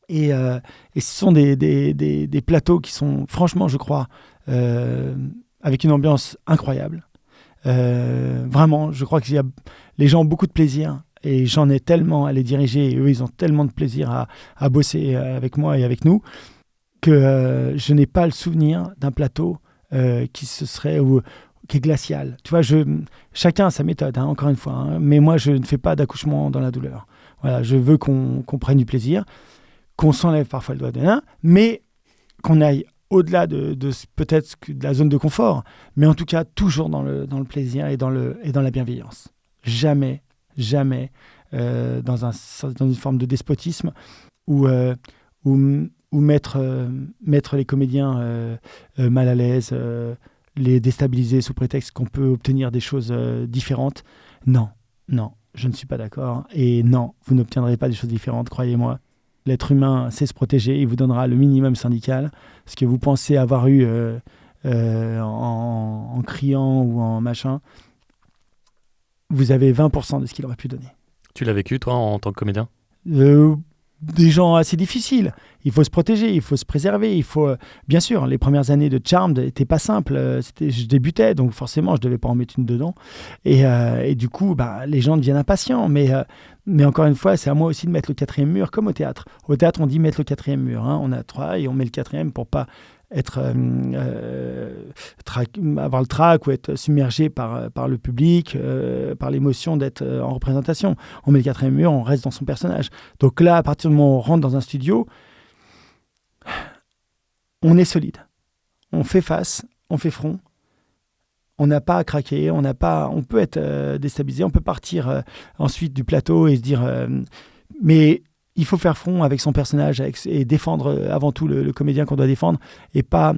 Et ce sont des plateaux qui sont, franchement, je crois, avec une ambiance incroyable. Vraiment, je crois que les gens ont beaucoup de plaisir. Et j'en ai tellement à les diriger, et eux, ils ont tellement de plaisir à bosser avec moi et avec nous, que je n'ai pas le souvenir d'un plateau qui est glacial. Tu vois, chacun a sa méthode, hein, encore une fois, hein, mais moi, je ne fais pas d'accouchement dans la douleur. Voilà, je veux qu'on prenne du plaisir, qu'on s'enlève parfois le doigt de main, mais qu'on aille au-delà de peut-être de la zone de confort, mais en tout cas, toujours dans le plaisir et dans la bienveillance. Jamais dans une forme de despotisme où mettre les comédiens mal à l'aise, les déstabiliser sous prétexte qu'on peut obtenir des choses différentes. Non, je ne suis pas d'accord. Et non, vous n'obtiendrez pas des choses différentes, croyez-moi. L'être humain sait se protéger, il vous donnera le minimum syndical. Ce que vous pensez avoir eu en criant ou en machin, vous avez 20% de ce qu'il aurait pu donner. Tu l'as vécu, toi, en tant que comédien ? Des gens assez difficiles. Il faut se protéger, il faut se préserver. Il faut, bien sûr, les premières années de Charmed n'étaient pas simples. Je débutais, donc forcément, je ne devais pas en mettre une dedans. Et du coup, les gens deviennent impatients. Mais encore une fois, c'est à moi aussi de mettre le 4e mur, comme au théâtre. Au théâtre, on dit mettre le 4e mur. Hein. On a 3 et on met le 4e pour pas avoir le trac ou être submergé par le public, par l'émotion d'être en représentation. On met le 4e mur, on reste dans son personnage. Donc là, à partir du moment où on rentre dans un studio, on est solide. On fait face, on fait front. On n'a pas à craquer, on peut être déstabilisé, on peut partir ensuite du plateau et se dire... mais il faut faire front avec son personnage et défendre avant tout le comédien qu'on doit défendre et pas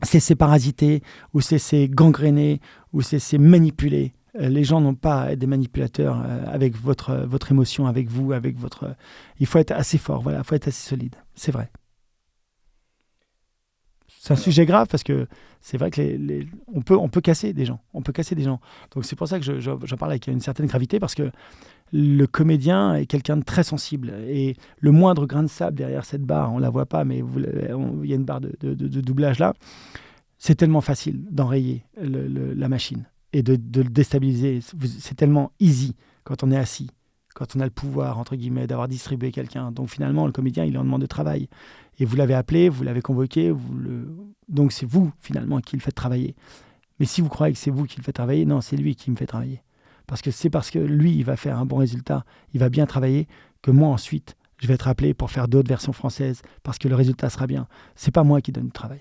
cesser parasiter ou cesser gangréner ou cesser manipuler. Les gens n'ont pas à être des manipulateurs avec votre émotion, avec vous, avec votre... Il faut être assez fort, voilà, il faut être assez solide, c'est vrai. C'est un sujet grave parce que c'est vrai que on peut casser des gens. Donc c'est pour ça que j'en parle avec une certaine gravité parce que le comédien est quelqu'un de très sensible et le moindre grain de sable derrière cette barre, on la voit pas, mais il y a une barre de doublage là, c'est tellement facile d'enrayer la machine et de le déstabiliser. C'est tellement easy quand on est assis, quand on a le pouvoir, entre guillemets, d'avoir distribué quelqu'un. Donc finalement, le comédien, il est en demande de travail. Et vous l'avez appelé, vous l'avez convoqué, donc c'est vous, finalement, qui le faites travailler. Mais si vous croyez que c'est vous qui le faites travailler, non, c'est lui qui me fait travailler. Parce que lui, il va faire un bon résultat, il va bien travailler, que moi, ensuite, je vais être appelé pour faire d'autres versions françaises, parce que le résultat sera bien. C'est pas moi qui donne du travail.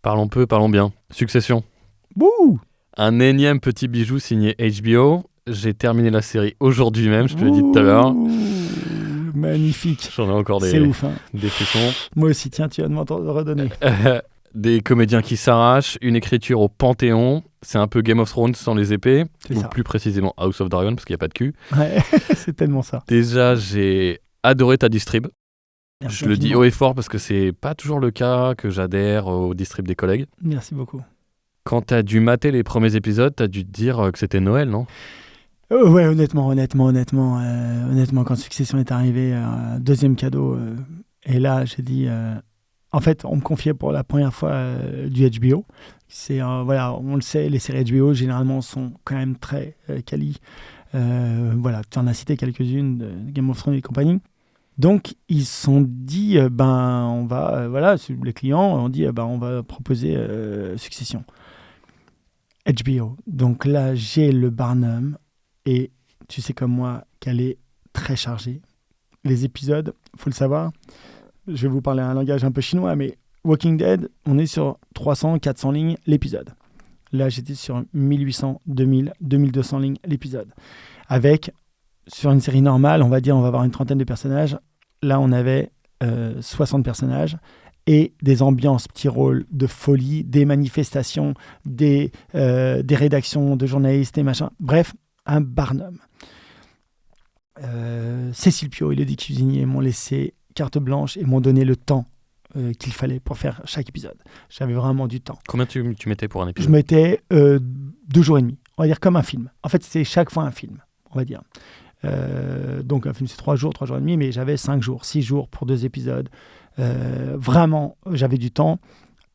Parlons peu, parlons bien. Succession. Bouh! Un énième petit bijou signé HBO. J'ai terminé la série aujourd'hui même, je te l'ai dit tout à l'heure. Magnifique. J'en ai encore C'est ouf, hein. Des frissons. Moi aussi, tiens, tu vas me redonner. Des comédiens qui s'arrachent, une écriture au Panthéon. C'est un peu Game of Thrones sans les épées. C'est ou ça. Plus précisément House of Dragon, parce qu'il n'y a pas de cul. Ouais, c'est tellement ça. Déjà, j'ai adoré ta distrib. Je le dis haut et fort parce que c'est pas toujours le cas que j'adhère au distrib des collègues. Merci beaucoup. Quand t'as dû mater les premiers épisodes, t'as dû te dire que c'était Noël, non ? Ouais, honnêtement, quand Succession est arrivé, deuxième cadeau. Et là, j'ai dit... en fait, on me confiait pour la première fois du HBO. Voilà, on le sait, les séries HBO, généralement, sont quand même très quali. Voilà, tu en as cité quelques-unes, de Game of Thrones et compagnie. Donc, ils se sont dit, on va... voilà, les clients ont dit, on va proposer Succession. HBO. Donc là, j'ai le Barnum. Et tu sais comme moi qu'elle est très chargée. Les épisodes, il faut le savoir, je vais vous parler un langage un peu chinois, mais Walking Dead, on est sur 300, 400 lignes l'épisode. Là, j'étais sur 1800, 2000, 2200 lignes l'épisode. Avec, sur une série normale, on va dire, on va avoir une trentaine de personnages. Là, on avait 60 personnages et des ambiances, petits rôles de folie, des manifestations, des rédactions de journalistes et machin. Bref, un Barnum. Cécile Piot et Lady Cuisinier m'ont laissé carte blanche et m'ont donné le temps qu'il fallait pour faire chaque épisode. J'avais vraiment du temps. Combien tu mettais pour un épisode? Je mettais 2 jours et demi. On va dire comme un film. En fait, c'est chaque fois un film, on va dire. Donc un film, c'est 3 jours et demi, mais j'avais 5 jours, 6 jours pour 2 épisodes. Vraiment, j'avais du temps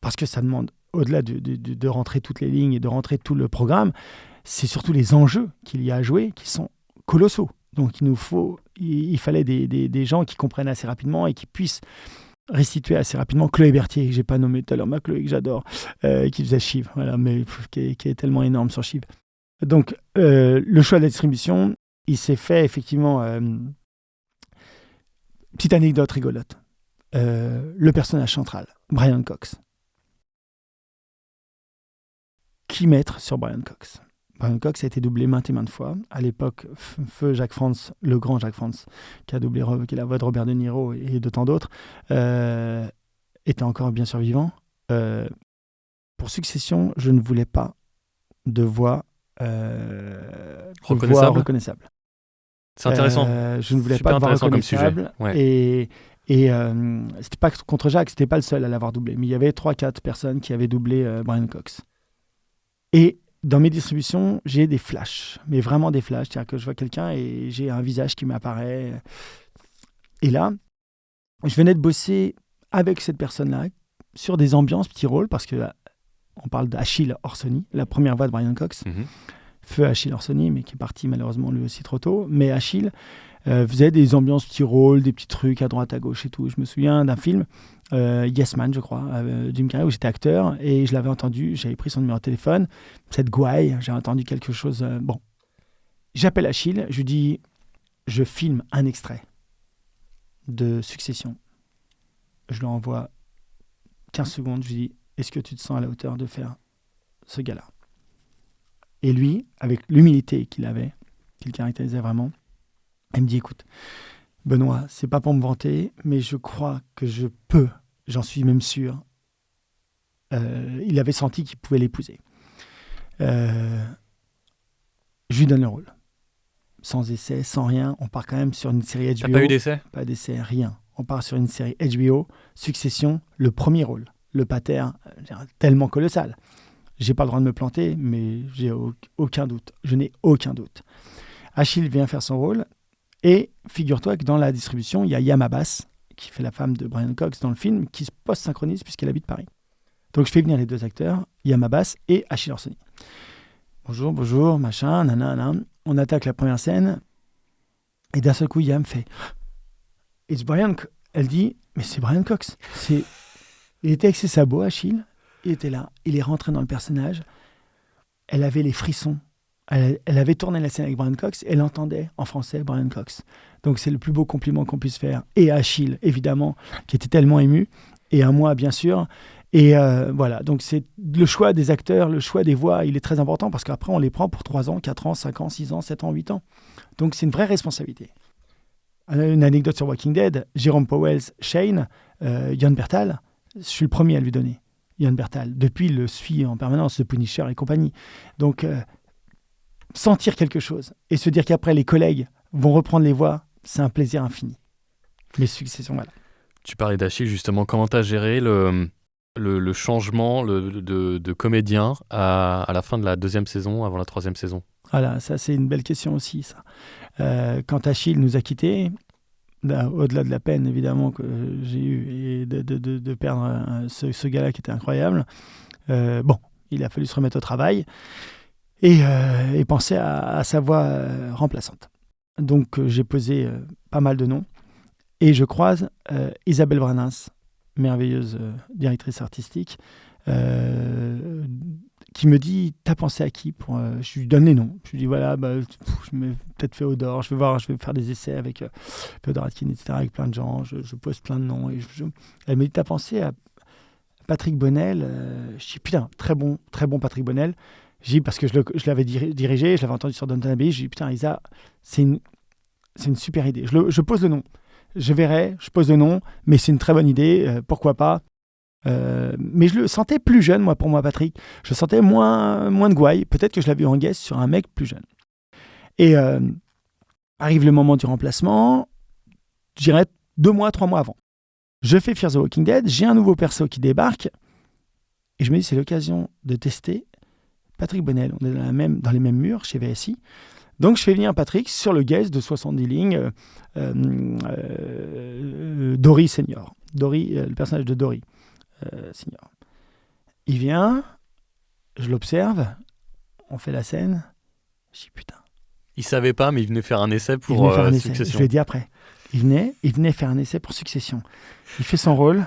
parce que ça demande, au-delà de rentrer toutes les lignes et de rentrer tout le programme, c'est surtout les enjeux qu'il y a à jouer qui sont colossaux. Donc il fallait des gens qui comprennent assez rapidement et qui puissent restituer assez rapidement. Chloé Berthier, que j'ai pas nommé tout à l'heure, ma Chloé que j'adore, qui faisait Chive, voilà, mais qui est tellement énorme sur Chive. Donc le choix de la distribution, il s'est fait effectivement. Petite anecdote rigolote. Le personnage central, Brian Cox. Qui mettre sur Brian Cox? Brian Cox a été doublé maintes et maintes fois. À l'époque, feu Jacques Frantz, le grand Jacques Frantz, qui a doublé, qui est la voix de Robert De Niro et de tant d'autres, était encore bien sûr vivant. Pour Succession, je ne voulais pas de voix reconnaissable. C'est intéressant. Je ne voulais pas de voix reconnaissable. Ouais. Et c'était pas contre Jacques, c'était pas le seul à l'avoir doublé. Mais il y avait 3-4 personnes qui avaient doublé Brian Cox. Et dans mes distributions, j'ai des flashs, mais vraiment des flashs. C'est-à-dire que je vois quelqu'un et j'ai un visage qui m'apparaît. Et là, je venais de bosser avec cette personne-là sur des ambiances, petits rôles, parce que on parle d'Achille Orsoni, la première voix de Brian Cox. Mm-hmm. Feu Achille Orsoni, mais qui est parti malheureusement lui aussi trop tôt. Mais Achille faisait des ambiances, petits rôles, des petits trucs à droite, à gauche et tout. Je me souviens d'un film, Yes Man, je crois, Jim Carrey, où j'étais acteur et je l'avais entendu, j'avais pris son numéro de téléphone, cette gouaille, j'ai entendu quelque chose. Bon, j'appelle Achille, je lui dis, je filme un extrait de Succession. Je lui envoie 15 secondes, je lui dis, est-ce que tu te sens à la hauteur de faire ce gars-là? Et lui, avec l'humilité qu'il avait, qu'il caractérisait vraiment, il me dit, écoute, Benoît, c'est pas pour me vanter, mais je crois que je peux, j'en suis même sûr. Il avait senti qu'il pouvait l'épouser. Je lui donne le rôle. Sans essai, sans rien, on part quand même sur une série HBO. T'as pas eu d'essai? Pas d'essai, rien. On part sur une série HBO, Succession, le premier rôle. Le pater, tellement colossal. J'ai pas le droit de me planter, mais j'ai aucun doute. Je n'ai aucun doute. Achille vient faire son rôle. Et figure-toi que dans la distribution, il y a Yam Abbas, qui fait la femme de Brian Cox dans le film, qui se post-synchronise puisqu'elle habite Paris. Donc je fais venir les 2 acteurs, Yam Abbas et Achille Orsoni. Bonjour, machin, nanana. On attaque la première scène. Et d'un seul coup, Yam fait « It's Brian Cox ». Elle dit « Mais c'est Brian Cox ». Il était avec ses sabots, Achille. Il était là. Il est rentré dans le personnage. Elle avait les frissons. Elle avait tourné la scène avec Brian Cox. Elle entendait en français Brian Cox. Donc c'est le plus beau compliment qu'on puisse faire. Et à Achille, évidemment, qui était tellement ému. Et à moi, bien sûr. Et voilà. Donc c'est le choix des acteurs, le choix des voix, il est très important parce qu'après, on les prend pour 3 ans, 4 ans, 5 ans, 6 ans, 7 ans, 8 ans. Donc c'est une vraie responsabilité. Une anecdote sur Walking Dead. Jérôme Powell, Shane, Jon Bernthal, je suis le premier à lui donner. Jon Bernthal. Depuis, il le suit en permanence, The Punisher et compagnie. Donc sentir quelque chose et se dire qu'après les collègues vont reprendre les voix, c'est un plaisir infini. Mais Succession, voilà. Tu parlais d'Achille, justement. Comment tu as géré le changement de comédien à la fin de la 2e saison, avant la 3e saison? Voilà, ça c'est une belle question aussi, ça. Quand Achille nous a quittés, au-delà de la peine évidemment que j'ai eue et de perdre ce gars-là qui était incroyable, il a fallu se remettre au travail et penser à sa voix remplaçante. Donc j'ai posé pas mal de noms et je croise Isabelle Branins, merveilleuse directrice artistique, qui me dit « T'as pensé à qui ?» Je lui donne les noms. Je lui dis « Voilà, je m'ai peut-être fait Odor, je vais faire des essais avec Féodor Atkin, etc., avec plein de gens, je pose plein de noms. » Elle me dit « T'as pensé à Patrick Bonnel ?» Je dis « Putain, très bon Patrick Bonnel. » Je dis parce que je l'avais dirigé, je l'avais entendu sur Downton Abbey. Je dis « Putain, Isa, c'est une super idée. » Je pose le nom. Je verrai, je pose le nom, mais c'est une très bonne idée, pourquoi pas. Mais je le sentais plus jeune, pour moi, Patrick. Je sentais moins de gouaille. Peut-être que je l'avais eu en guest sur un mec plus jeune. Et Arrive le moment du remplacement, je dirais 2 mois, 3 mois avant. Je fais Fear the Walking Dead, j'ai un nouveau perso qui débarque, et je me dis, c'est l'occasion de tester Patrick Bonnel. On est dans les mêmes murs chez VSI. Donc, je fais venir Patrick sur le guest de 70 lignes, Dory Senior. Dory, le personnage de Dory Senior. Il vient, je l'observe, on fait la scène, je dis putain. Il savait pas, mais il venait faire un essai pour Succession. Je lui ai dit après. Il venait faire un essai pour Succession. Il fait son rôle.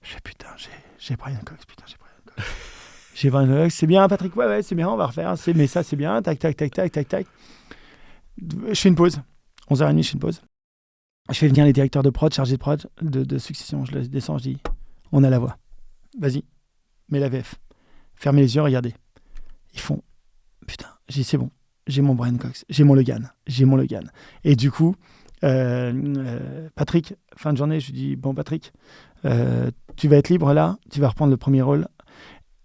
Je fais putain, j'ai Brian Cox, J'ai Brian Cox, c'est bien Patrick, ouais, c'est bien, on va refaire. Mais ça, c'est bien, tac. Je fais une pause. 11h30, je fais une pause. Je fais venir les directeurs de prod, chargés de prod de Succession. Je les descends, je dis, on a la voix. Vas-y, mets la VF. Fermez les yeux, regardez. Ils font, putain, j'ai dit, c'est bon. J'ai mon Brian Cox, j'ai mon Logan. Et du coup, Patrick, fin de journée, je lui dis, bon Patrick, tu vas être libre là, tu vas reprendre le premier rôle.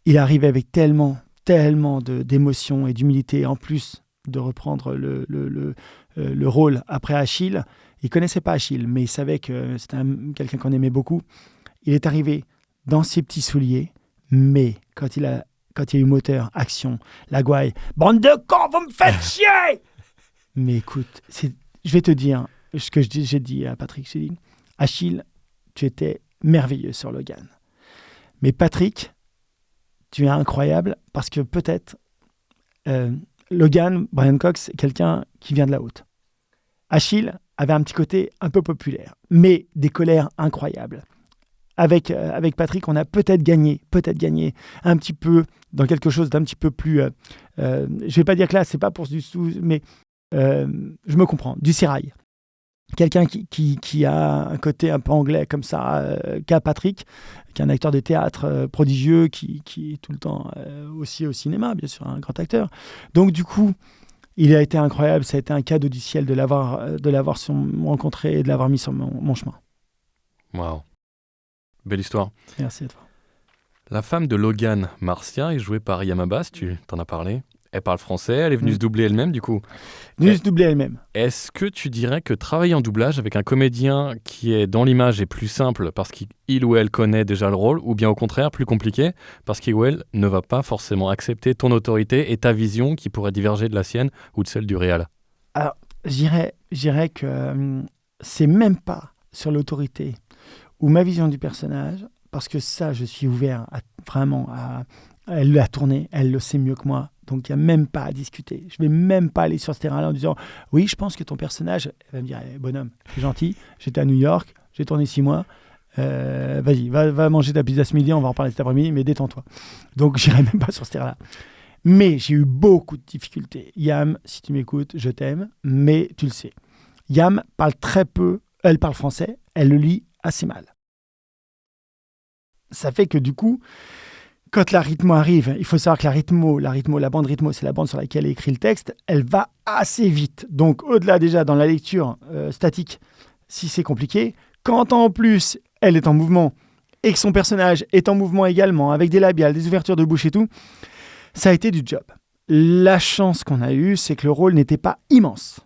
Il arrivait avec tellement d'émotion et d'humilité, en plus de reprendre le rôle après Achille. Il connaissait pas Achille, mais il savait que c'était quelqu'un qu'on aimait beaucoup. Il est arrivé dans ses petits souliers, mais quand il y a eu moteur, action, la gouaille, bande de cons, vous me faites chier. Mais écoute, je vais te dire ce que j'ai dit à Patrick. J'ai dit, Achille, tu étais merveilleux sur Logan. Mais Patrick, tu es incroyable parce que peut-être Logan, Brian Cox, c'est quelqu'un qui vient de la haute. Achille avait un petit côté un peu populaire, mais des colères incroyables. Avec Patrick, on a peut-être gagné un petit peu dans quelque chose d'un petit peu plus... je vais pas dire que là, c'est pas pour du sous, mais je me comprends, du sérail. Quelqu'un qui a un côté un peu anglais comme ça, qu'a Patrick, qui est un acteur de théâtre prodigieux, qui est tout le temps aussi au cinéma, bien sûr, un grand acteur. Donc du coup, il a été incroyable, ça a été un cadeau du ciel de l'avoir rencontré et de l'avoir mis sur mon chemin. Waouh. Belle histoire. Merci à toi. La femme de Logan, Marcia, est jouée par Yama Bass, tu t'en as parlé. Elle parle français, elle est venue se doubler elle-même du coup. Se doubler elle-même. Est-ce que tu dirais que travailler en doublage avec un comédien qui est dans l'image est plus simple parce qu'il ou elle connaît déjà le rôle, ou bien au contraire plus compliqué parce qu'il ou elle ne va pas forcément accepter ton autorité et ta vision qui pourrait diverger de la sienne ou de celle du réal? Alors, je dirais que c'est même pas sur l'autorité ou ma vision du personnage, parce que ça, je suis ouvert elle l'a tourné, elle le sait mieux que moi, donc il n'y a même pas à discuter. Je ne vais même pas aller sur ce terrain-là en disant « Oui, je pense que ton personnage... » Elle va me dire « Bonhomme, c'est gentil, j'étais à New York, j'ai tourné 6 mois, vas-y, va manger ta pizza ce midi, on va en parler cet après-midi, mais détends-toi. » Donc je n'irai même pas sur ce terrain-là. Mais j'ai eu beaucoup de difficultés. Yam, si tu m'écoutes, je t'aime, mais tu le sais. Yam parle très peu, elle parle français, elle le lit assez mal. Ça fait que du coup, quand la rythmo arrive, il faut savoir que la bande rythmo, c'est la bande sur laquelle est écrit le texte, elle va assez vite. Donc au-delà déjà dans la lecture statique, si c'est compliqué, quand en plus elle est en mouvement et que son personnage est en mouvement également, avec des labiales, des ouvertures de bouche et tout, ça a été du job. La chance qu'on a eue, c'est que le rôle n'était pas immense.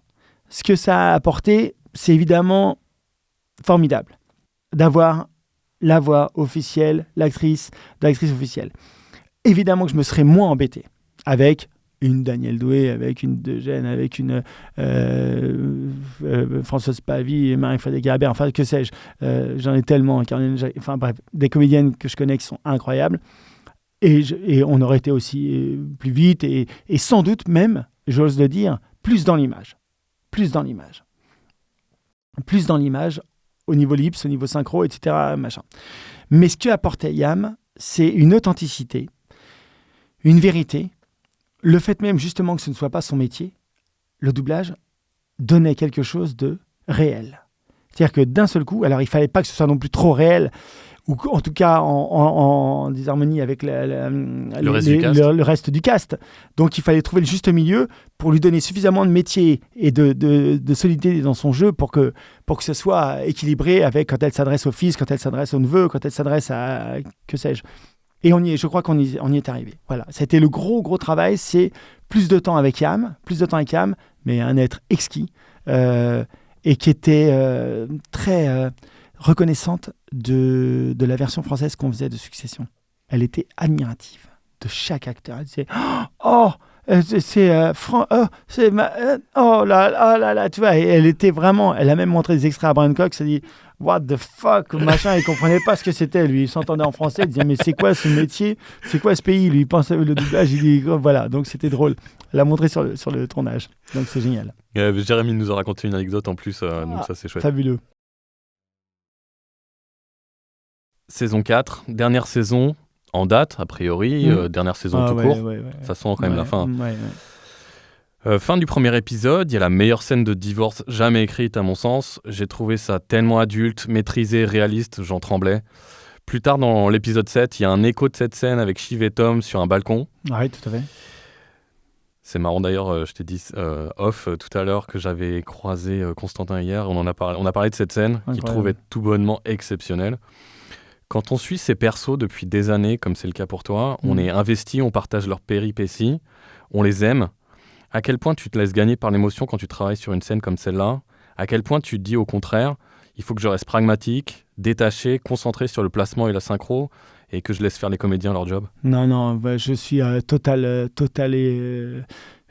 Ce que ça a apporté, c'est évidemment formidable d'avoir la voix officielle, l'actrice officielle. Évidemment que je me serais moins embêté avec une Danielle Doué, avec une Degène, avec une Françoise Pavie, Marie-Frédéric Garabert, enfin que sais-je. J'en ai tellement. Enfin bref, des comédiennes que je connais qui sont incroyables. Et on aurait été aussi plus vite et sans doute même, j'ose le dire, plus dans l'image. Plus dans l'image au niveau lips, au niveau synchro, etc. Machin. Mais ce que apportait Yam, c'est une authenticité, une vérité. Le fait même justement que ce ne soit pas son métier, le doublage donnait quelque chose de réel. C'est-à-dire que d'un seul coup, alors il ne fallait pas que ce soit non plus trop réel, ou en tout cas en disharmonie avec le reste du cast. Donc il fallait trouver le juste milieu pour lui donner suffisamment de métier et de solidité dans son jeu pour que ce soit équilibré avec quand elle s'adresse au fils, quand elle s'adresse au neveu, quand elle s'adresse à que sais-je. Et je crois qu'on y est arrivé. Voilà, c'était le gros travail, c'est plus de temps avec Yam, mais un être exquis et qui était très reconnaissante de la version française qu'on faisait de Succession. Elle était admirative de chaque acteur. Elle disait oh là, tu vois. Et elle a même montré des extraits à Brian Cox. Elle dit what the fuck, machin. Il comprenait pas ce que c'était. Lui, il s'entendait en français. Il disait mais c'est quoi ce métier, c'est quoi ce pays. Lui, il pensait le doublage. Il dit voilà. Donc c'était drôle. Elle l'a montré sur le tournage. Donc c'est génial. Jérémy nous a raconté une anecdote en plus. Donc ça c'est chouette. Fabuleux. Saison 4, dernière saison en date, a priori, dernière saison tout court. Ouais. Ça sent quand même la fin. Fin du premier épisode, il y a la meilleure scène de divorce jamais écrite à mon sens. J'ai trouvé ça tellement adulte, maîtrisé, réaliste, j'en tremblais. Plus tard dans l'épisode 7, il y a un écho de cette scène avec Shiv et Tom sur un balcon. Oui, tout à fait. C'est marrant d'ailleurs, je t'ai dit off tout à l'heure que j'avais croisé Constantin hier. On a parlé de cette scène qu'il trouvait tout bonnement exceptionnelle. Quand on suit ces persos depuis des années, comme c'est le cas pour toi, on est investi, on partage leurs péripéties, on les aime. À quel point tu te laisses gagner par l'émotion quand tu travailles sur une scène comme celle-là ? À quel point tu te dis au contraire, il faut que je reste pragmatique, détaché, concentré sur le placement et la synchro, et que je laisse faire les comédiens leur job ? Non, je suis total et...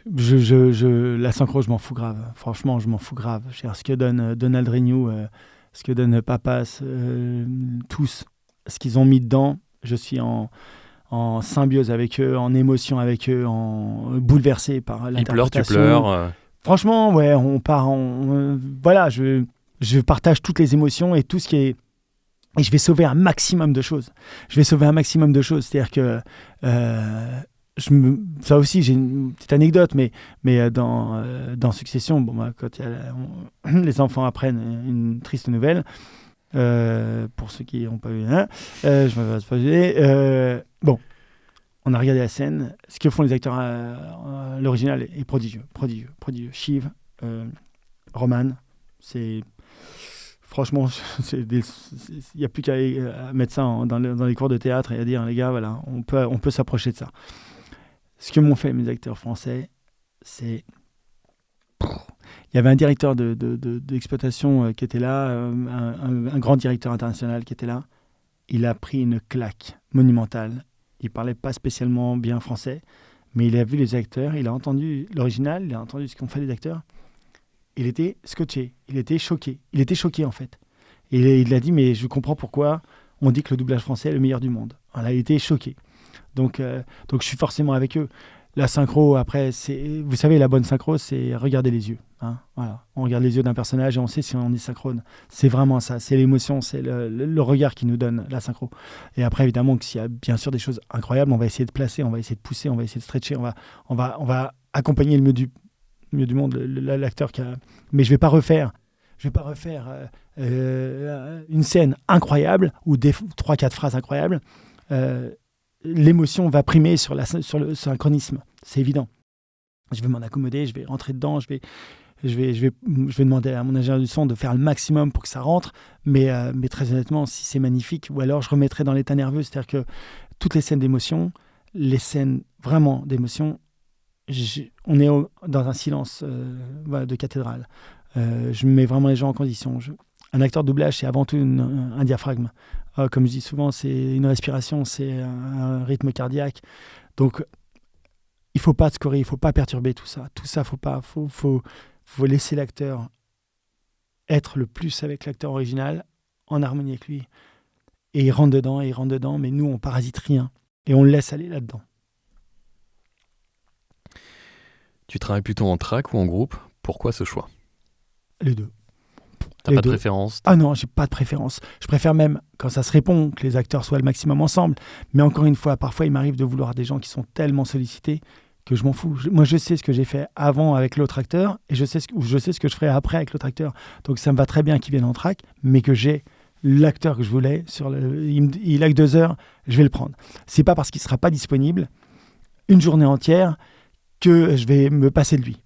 la synchro, je m'en fous grave. Franchement, je m'en fous grave. Ce que donne Donald Renew, ce que donne Papas, tous, ce qu'ils ont mis dedans, je suis en symbiose avec eux, en émotion avec eux, bouleversé par l'interprétation. Tu pleures. Franchement, ouais, on part voilà, je partage toutes les émotions et tout ce qui est... Et je vais sauver un maximum de choses. C'est-à-dire que... ça aussi, j'ai une petite anecdote, mais dans Succession, quand les enfants apprennent une triste nouvelle, pour ceux qui n'ont pas vu, je me vais spoiler. On a regardé la scène. Ce que font les acteurs à l'original est prodigieux. Shiv, Roman, c'est... Franchement, il n'y a plus qu'à mettre ça dans les cours de théâtre et à dire, les gars, voilà, on peut s'approcher de ça. Ce que m'ont fait mes acteurs français, c'est... Il y avait un directeur d'exploitation qui était là, un grand directeur international qui était là. Il a pris une claque monumentale. Il ne parlait pas spécialement bien français, mais il a vu les acteurs, il a entendu l'original, il a entendu ce qu'ont fait les acteurs. Il était scotché, il était choqué en fait. Et il a dit, mais je comprends pourquoi on dit que le doublage français est le meilleur du monde. Voilà, il était choqué. Donc je suis forcément avec eux. La synchro, après, vous savez, la bonne synchro, c'est regarder les yeux. Hein, voilà. On regarde les yeux d'un personnage et on sait si on est synchrone. C'est vraiment ça, c'est l'émotion, c'est le regard qui nous donne la synchro. Et après, évidemment, s'il y a bien sûr des choses incroyables, on va essayer de placer, on va essayer de pousser, on va essayer de stretcher, on va accompagner le mieux du monde, l'acteur qui a... Mais je vais pas refaire une scène incroyable ou 3-4 phrases incroyables. L'émotion va primer sur le synchronisme, c'est évident. Je vais m'en accommoder, je vais rentrer dedans, je vais demander à mon ingénieur du son de faire le maximum pour que ça rentre, mais très honnêtement, si c'est magnifique, ou alors je remettrai dans l'état nerveux, c'est-à-dire que toutes les scènes d'émotion, les scènes vraiment d'émotion, on est dans un silence de cathédrale. Je mets vraiment les gens en condition. Un acteur de doublage, c'est avant tout un diaphragme. Comme je dis souvent, c'est une respiration, c'est un rythme cardiaque. Donc, il ne faut pas scorer, il ne faut pas perturber tout ça. Tout ça, faut laisser l'acteur être le plus avec l'acteur original, en harmonie avec lui. Et il rentre dedans, mais nous, on ne parasite rien. Et on le laisse aller là-dedans. Tu travailles plutôt en track ou en groupe ? Pourquoi ce choix ? Les deux. T'as pas de préférence ? Ah non, j'ai pas de préférence. Je préfère même, quand ça se répond, que les acteurs soient le maximum ensemble. Mais encore une fois, parfois, il m'arrive de vouloir des gens qui sont tellement sollicités que je m'en fous. Moi, je sais ce que j'ai fait avant avec l'autre acteur et je sais ce que je ferai après avec l'autre acteur. Donc, ça me va très bien qu'ils viennent en track, mais que j'ai l'acteur que je voulais. Il a que 2 heures, je vais le prendre. C'est pas parce qu'il sera pas disponible une journée entière que je vais me passer de lui.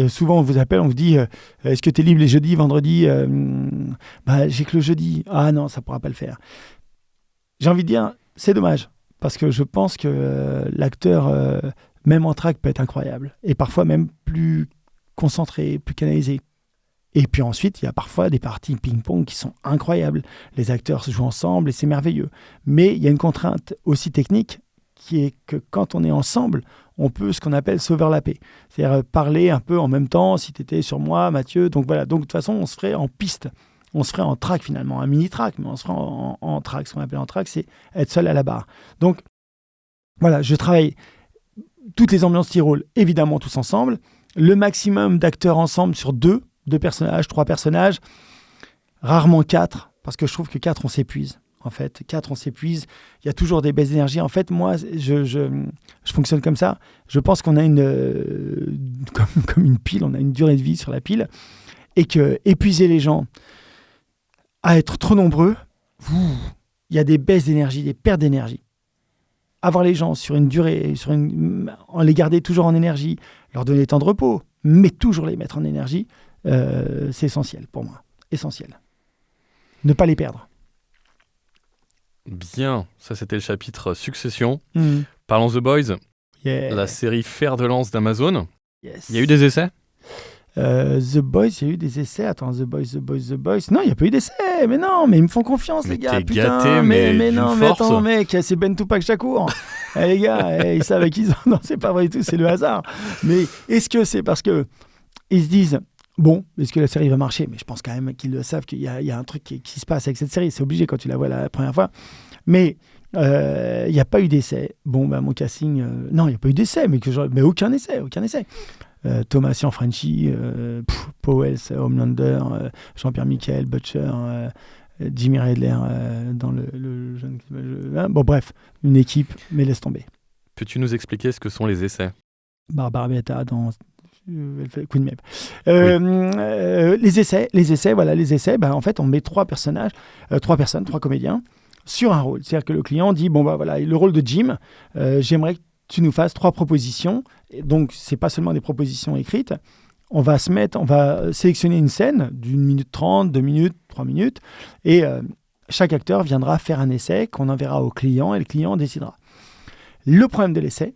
Souvent on vous appelle, on vous dit est-ce que tu es libre les jeudis, vendredis j'ai que le jeudi. Ah non, ça pourra pas le faire. J'ai envie de dire, c'est dommage. parce que je pense que l'acteur, même en track, peut être incroyable. Et parfois même plus concentré, plus canalisé. Et puis ensuite, il y a parfois des parties ping-pong qui sont incroyables. Les acteurs se jouent ensemble et c'est merveilleux. Mais il y a une contrainte aussi technique qui est que quand on est ensemble, on peut ce qu'on appelle s'overlapper. C'est-à-dire parler un peu en même temps, si tu étais sur moi, Mathieu. Donc voilà, donc de toute façon, on se ferait en piste. On se ferait en track finalement, un mini-track, mais on se ferait en track. Ce qu'on appelle en track, c'est être seul à la barre. Donc voilà, je travaille toutes les ambiances Tyrol, évidemment tous ensemble. Le maximum d'acteurs ensemble sur deux personnages, 3 personnages, rarement 4, parce que je trouve que 4, on s'épuise. En fait, 4, on s'épuise. Il y a toujours des baisses d'énergie. En fait, moi, je fonctionne comme ça. Je pense qu'on a comme une pile, on a une durée de vie sur la pile, et que épuiser les gens à être trop nombreux, il y a des baisses d'énergie, des pertes d'énergie. Avoir les gens sur une durée, en les garder toujours en énergie, leur donner temps de repos, mais toujours les mettre en énergie, c'est essentiel pour moi. Essentiel. Ne pas les perdre. Bien, ça c'était le chapitre Succession. Parlons The Boys, la série fer de lance d'Amazon. Yes. Il y a eu des essais The Boys, il y a eu des essais. Attends, The Boys. Non, il n'y a pas eu d'essais. Mais non, mais ils me font confiance, mais les gars. T'es putain, gâté, mais non, d'une mais force. attends, mec, c'est Ben Tupac Shakur. Les gars, ils savent qu'ils ont. Non, c'est pas vrai du tout, c'est le hasard. Mais est-ce que c'est parce que ils se disent, bon, est-ce que la série va marcher? Mais je pense quand même qu'ils le savent, qu'il y a un truc qui se passe avec cette série. C'est obligé quand tu la vois la première fois. Mais il n'y a pas eu d'essai. Bon, mon casting... non, il n'y a pas eu d'essai, mais aucun essai. Thomas Cianfranchi, Powell, Homelander, Jean-Pierre Michael, Butcher, Jimmy Redler dans le jeune... Bon, bref, une équipe, mais laisse tomber. Peux-tu nous expliquer ce que sont les essais? Barbara Beta dans... Queen Maeve. Les essais, voilà, en fait, on met 3 personnages, 3 personnes, 3 comédiens sur un rôle. C'est-à-dire que le client dit, bon, bah voilà, le rôle de Jim, j'aimerais que tu nous fasses 3 propositions. Et donc, c'est pas seulement des propositions écrites. On va sélectionner une scène d'1 minute 30, 2 minutes, 3 minutes, et chaque acteur viendra faire un essai qu'on enverra au client, et le client décidera. Le problème de l'essai,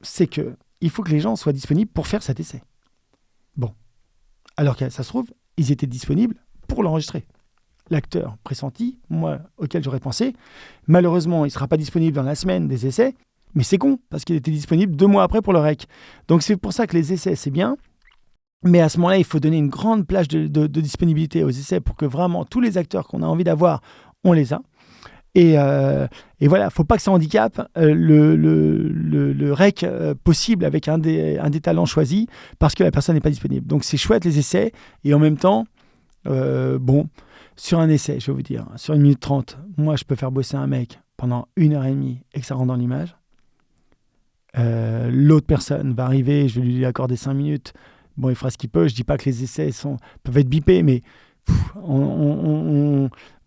c'est que il faut que les gens soient disponibles pour faire cet essai. Bon. Alors que ça se trouve, ils étaient disponibles pour l'enregistrer. L'acteur pressenti, moi, auquel j'aurais pensé, malheureusement, il ne sera pas disponible dans la semaine des essais, mais c'est con, parce qu'il était disponible 2 mois après pour le rec. Donc c'est pour ça que les essais, c'est bien, mais à ce moment-là, il faut donner une grande plage de disponibilité aux essais pour que vraiment tous les acteurs qu'on a envie d'avoir, on les a. Et voilà, faut pas que ça handicape le rec possible avec un des talents choisis parce que la personne n'est pas disponible. Donc c'est chouette les essais, et en même temps, sur un essai, je vais vous dire, sur 1 minute 30, moi je peux faire bosser un mec pendant 1h30 et que ça rentre dans l'image. L'autre personne va arriver, je vais lui accorder 5 minutes. Bon, il fera ce qu'il peut. Je dis pas que les essais peuvent être bipés, mais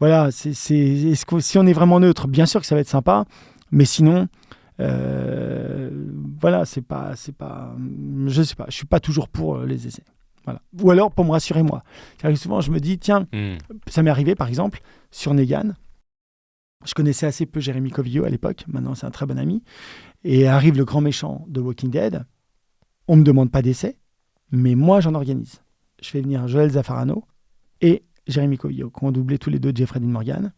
voilà, si on est vraiment neutre, bien sûr que ça va être sympa, mais sinon, voilà, c'est pas, je sais pas, je suis pas toujours pour les essais. Voilà. Ou alors pour me rassurer moi. C'est-à-dire que souvent je me dis, tiens, ça m'est arrivé par exemple sur Negan. Je connaissais assez peu Jérémy Covillo à l'époque, maintenant c'est un très bon ami, et arrive le grand méchant de Walking Dead. On me demande pas d'essai, mais moi j'en organise. Je fais venir Joel Zaffarano et Jérémy Covillo, qui ont doublé tous les deux Jeffrey Dean Morgan.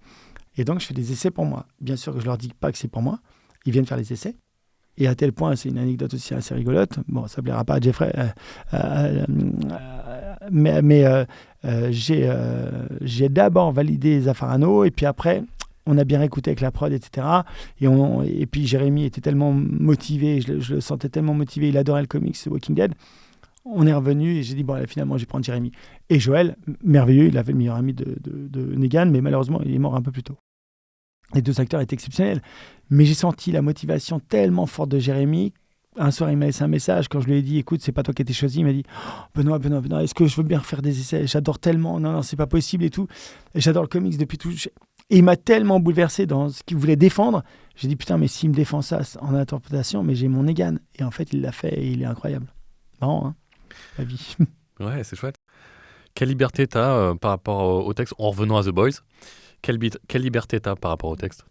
Et donc, je fais des essais pour moi. Bien sûr que je leur dis pas que c'est pour moi. Ils viennent faire les essais. Et à tel point, c'est une anecdote aussi assez rigolote. Bon, ça plaira pas à Jeffrey. Mais j'ai d'abord validé Zaffarano. Et puis après, on a bien écouté avec la prod, etc. Et puis, Jérémy était tellement motivé. Je le sentais tellement motivé. Il adorait le comics Walking Dead. On est revenu et j'ai dit, bon, allez, finalement, je vais prendre Jérémy. Et Joël, merveilleux, il avait le meilleur ami de Negan, mais malheureusement, il est mort un peu plus tôt. Les 2 acteurs étaient exceptionnels. Mais j'ai senti la motivation tellement forte de Jérémy. Un soir, il m'a laissé un message quand je lui ai dit, écoute, c'est pas toi qui as été choisi. Il m'a dit, Benoît, est-ce que je veux bien refaire des essais? J'adore tellement. Non, c'est pas possible et tout. Et j'adore le comics depuis tout. Et il m'a tellement bouleversé dans ce qu'il voulait défendre. J'ai dit, putain, mais s'il me défend ça en interprétation, mais j'ai mon Negan. Et en fait, il l'a fait et il est incroyable. Marrant, hein, la vie. Ouais, c'est chouette. Quelle liberté t'as par rapport au texte, en revenant à The Boys? Quelle liberté t'as par rapport au texte?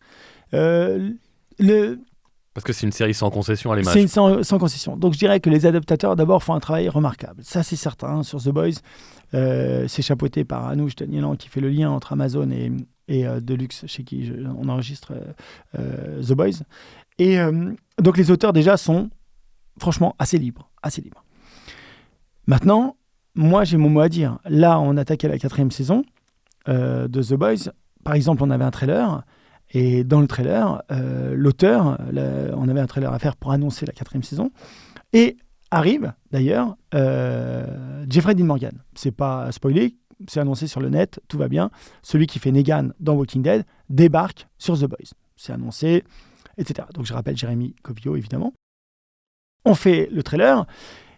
Parce que c'est une série sans concession à l'image. C'est sans concession. Donc je dirais que les adaptateurs d'abord font un travail remarquable. Ça c'est certain. Sur The Boys, c'est chapeauté par Anoush Danielan qui fait le lien entre Amazon et Deluxe chez qui on enregistre The Boys. Et donc les auteurs déjà sont franchement assez libres. Maintenant, moi j'ai mon mot à dire. Là on attaque à la 4e saison de The Boys. Par exemple on avait un trailer. Et dans le trailer, l'auteur, on avait un trailer à faire pour annoncer la 4e saison, et arrive d'ailleurs Jeffrey Dean Morgan. C'est pas spoilé, c'est annoncé sur le net, tout va bien. Celui qui fait Negan dans Walking Dead débarque sur The Boys. C'est annoncé, etc. Donc je rappelle Jérémy Copio, évidemment. On fait le trailer,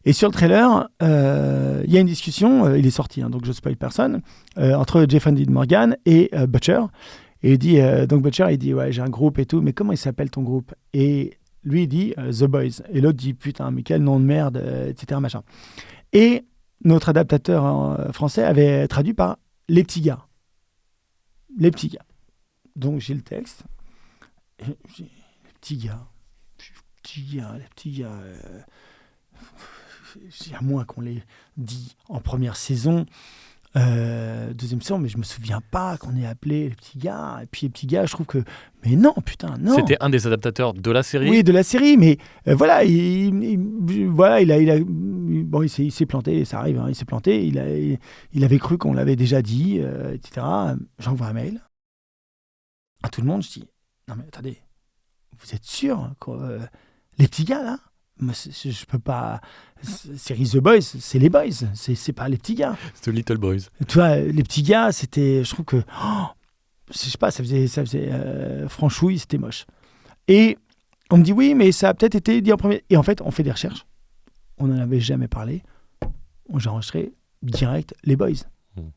et sur le trailer, il y a une discussion, il est sorti, donc je ne spoil personne, entre Jeffrey Dean Morgan et Butcher. Et il dit, donc Butcher, il dit, ouais, j'ai un groupe et tout, mais comment il s'appelle ton groupe? Et lui, il dit, The Boys. Et l'autre dit, putain, mais quel nom de merde, etc. Machin. Et notre adaptateur français avait traduit par les petits gars. Les petits gars. Donc j'ai le texte. Et j'ai, les petits gars. C'est à moins qu'on l'ait dit en première saison. Deuxième saison, mais je me souviens pas qu'on ait appelé les petits gars. Et puis les petits gars, je trouve que, mais non, putain, non. C'était un des adaptateurs de la série. Oui, de la série, mais voilà, il s'est planté, ça arrive, il s'est planté. Il avait cru qu'on l'avait déjà dit, etc. J'envoie un mail à tout le monde. Je dis, non mais attendez, vous êtes sûr que les petits gars là? Moi, je peux pas. Série The Boys, c'est les boys, c'est pas les petits gars. C'est The Little Boys. Tu vois, les petits gars, c'était. Je trouve que. Je sais pas, ça faisait franchouille, c'était moche. Et on me dit oui, mais ça a peut-être été dit en premier. Et en fait, on fait des recherches. On n'en avait jamais parlé. J'ai enregistré direct les boys.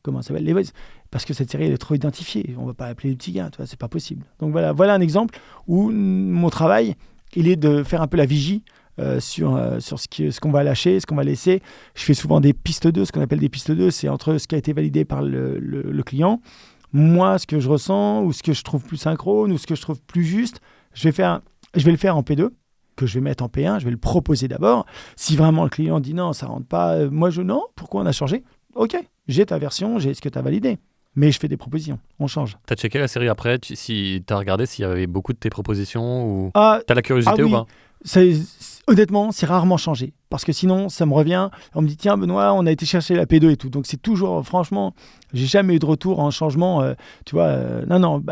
Comment ça s'appelle? Les boys. Parce que cette série, elle est trop identifiée. On va pas l'appeler les petits gars, tu vois, c'est pas possible. Donc voilà un exemple où mon travail, il est de faire un peu la vigie. Sur ce qu'on va lâcher, ce qu'on va laisser. Je fais souvent des pistes 2, ce qu'on appelle des pistes 2, c'est entre ce qui a été validé par le client, moi, ce que je ressens, ou ce que je trouve plus synchrone, ou ce que je trouve plus juste. Je vais le faire en P2, que je vais mettre en P1, je vais le proposer d'abord. Si vraiment le client dit non, ça rentre pas, non, pourquoi on a changé? Ok, j'ai ta version, j'ai ce que tu as validé. Mais je fais des propositions, on change. T'as checké la série après, si t'as regardé s'il y avait beaucoup de tes propositions, ou t'as la curiosité ou pas? Honnêtement, c'est rarement changé. Parce que sinon, ça me revient. On me dit, tiens, Benoît, on a été chercher la P2 et tout. Donc, c'est toujours, franchement, j'ai jamais eu de retour en changement. Tu vois, non,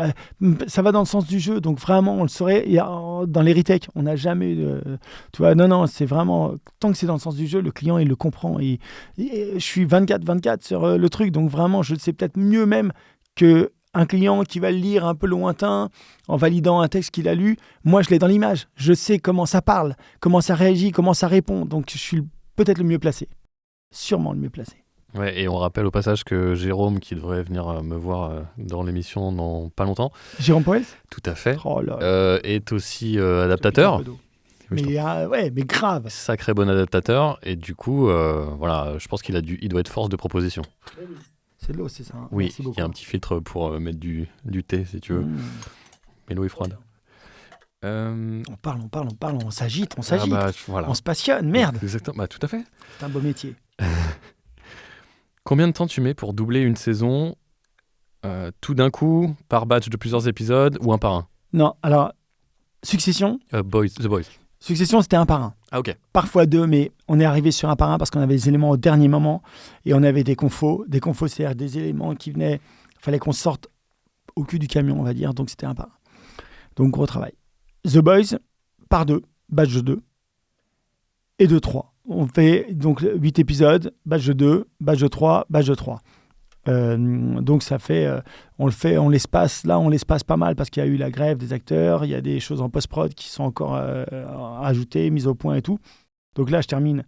ça va dans le sens du jeu. Donc, vraiment, on le saurait. Dans les retakes, on n'a jamais eu de. Tu vois, non, c'est vraiment. Tant que c'est dans le sens du jeu, le client, il le comprend. Et je suis 24/24 sur le truc. Donc, vraiment, je le sais peut-être mieux même que. Un client qui va le lire un peu lointain en validant un texte qu'il a lu, moi je l'ai dans l'image. Je sais comment ça parle, comment ça réagit, comment ça répond. Donc je suis peut-être le mieux placé. Sûrement le mieux placé. Ouais, et on rappelle au passage que Jérôme, qui devrait venir me voir dans l'émission dans pas longtemps. Jérôme Poels ? Tout à fait. Oh là. Est aussi adaptateur. Mais grave. Sacré bon adaptateur. Et du coup, voilà, je pense il doit être force de proposition. C'est de l'eau, c'est ça. Hein. Oui, il y a un petit filtre pour mettre du thé, si tu veux. Mais l'eau est froide. On parle, on s'agite, voilà. On se passionne, merde. Exactement, tout à fait. C'est un beau métier. Combien de temps tu mets pour doubler une saison tout d'un coup, par batch de plusieurs épisodes ou un par un? Non, alors, Succession. The Boys. Succession, c'était un par un. Ah, ok. Parfois deux, mais on est arrivé sur un par un parce qu'on avait des éléments au dernier moment et on avait des confos. Des confos, c'est-à-dire des éléments qui venaient. Il fallait qu'on sorte au cul du camion, on va dire. Donc, c'était un par un. Donc, gros travail. The Boys, par deux, batch de 2 et de 3. On fait donc 8 épisodes, batch de 2, batch de 3, batch de 3. Donc ça fait, on l'espace pas mal parce qu'il y a eu la grève des acteurs, il y a des choses en post-prod qui sont encore ajoutées, mises au point et tout. Donc là je termine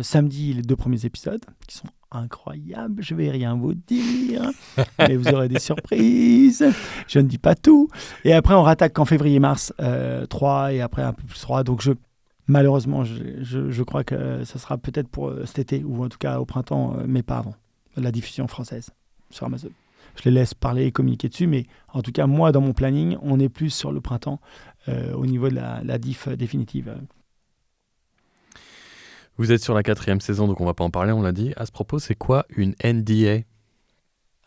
samedi les 2 premiers épisodes qui sont incroyables, je vais rien vous dire, mais vous aurez des surprises, je ne dis pas tout. Et après on rattaque en février-mars 3 et après un peu plus 3, donc malheureusement, je crois que ça sera peut-être pour cet été, ou en tout cas au printemps, mais pas avant, la diffusion française sur Amazon. je les laisse parler et communiquer dessus. Mais en tout cas, moi, dans mon planning, on est plus sur le printemps au niveau de la diff définitive. Vous êtes sur la 4e saison, donc on va pas en parler, on l'a dit. À ce propos, c'est quoi une NDA?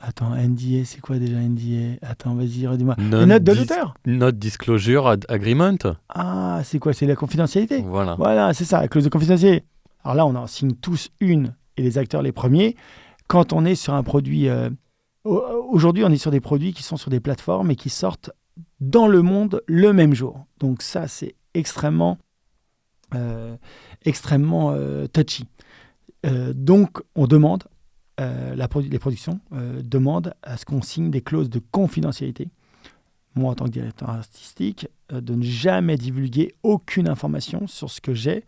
Attends, NDA, c'est quoi déjà NDA? Attends, vas-y, redis-moi. Les notes de l'auteur? Non-disclosure agreement. Ah, c'est quoi? C'est la confidentialité? Voilà. Voilà, c'est ça, la clause de confidentialité. Alors là, on en signe tous une, et les acteurs les premiers. Quand on est sur un produit... aujourd'hui, on est sur des produits qui sont sur des plateformes et qui sortent dans le monde le même jour. Donc ça, c'est extrêmement touchy. Donc, on demande, les productions demandent à ce qu'on signe des clauses de confidentialité. Moi, en tant que directeur artistique, de ne jamais divulguer aucune information sur ce que j'ai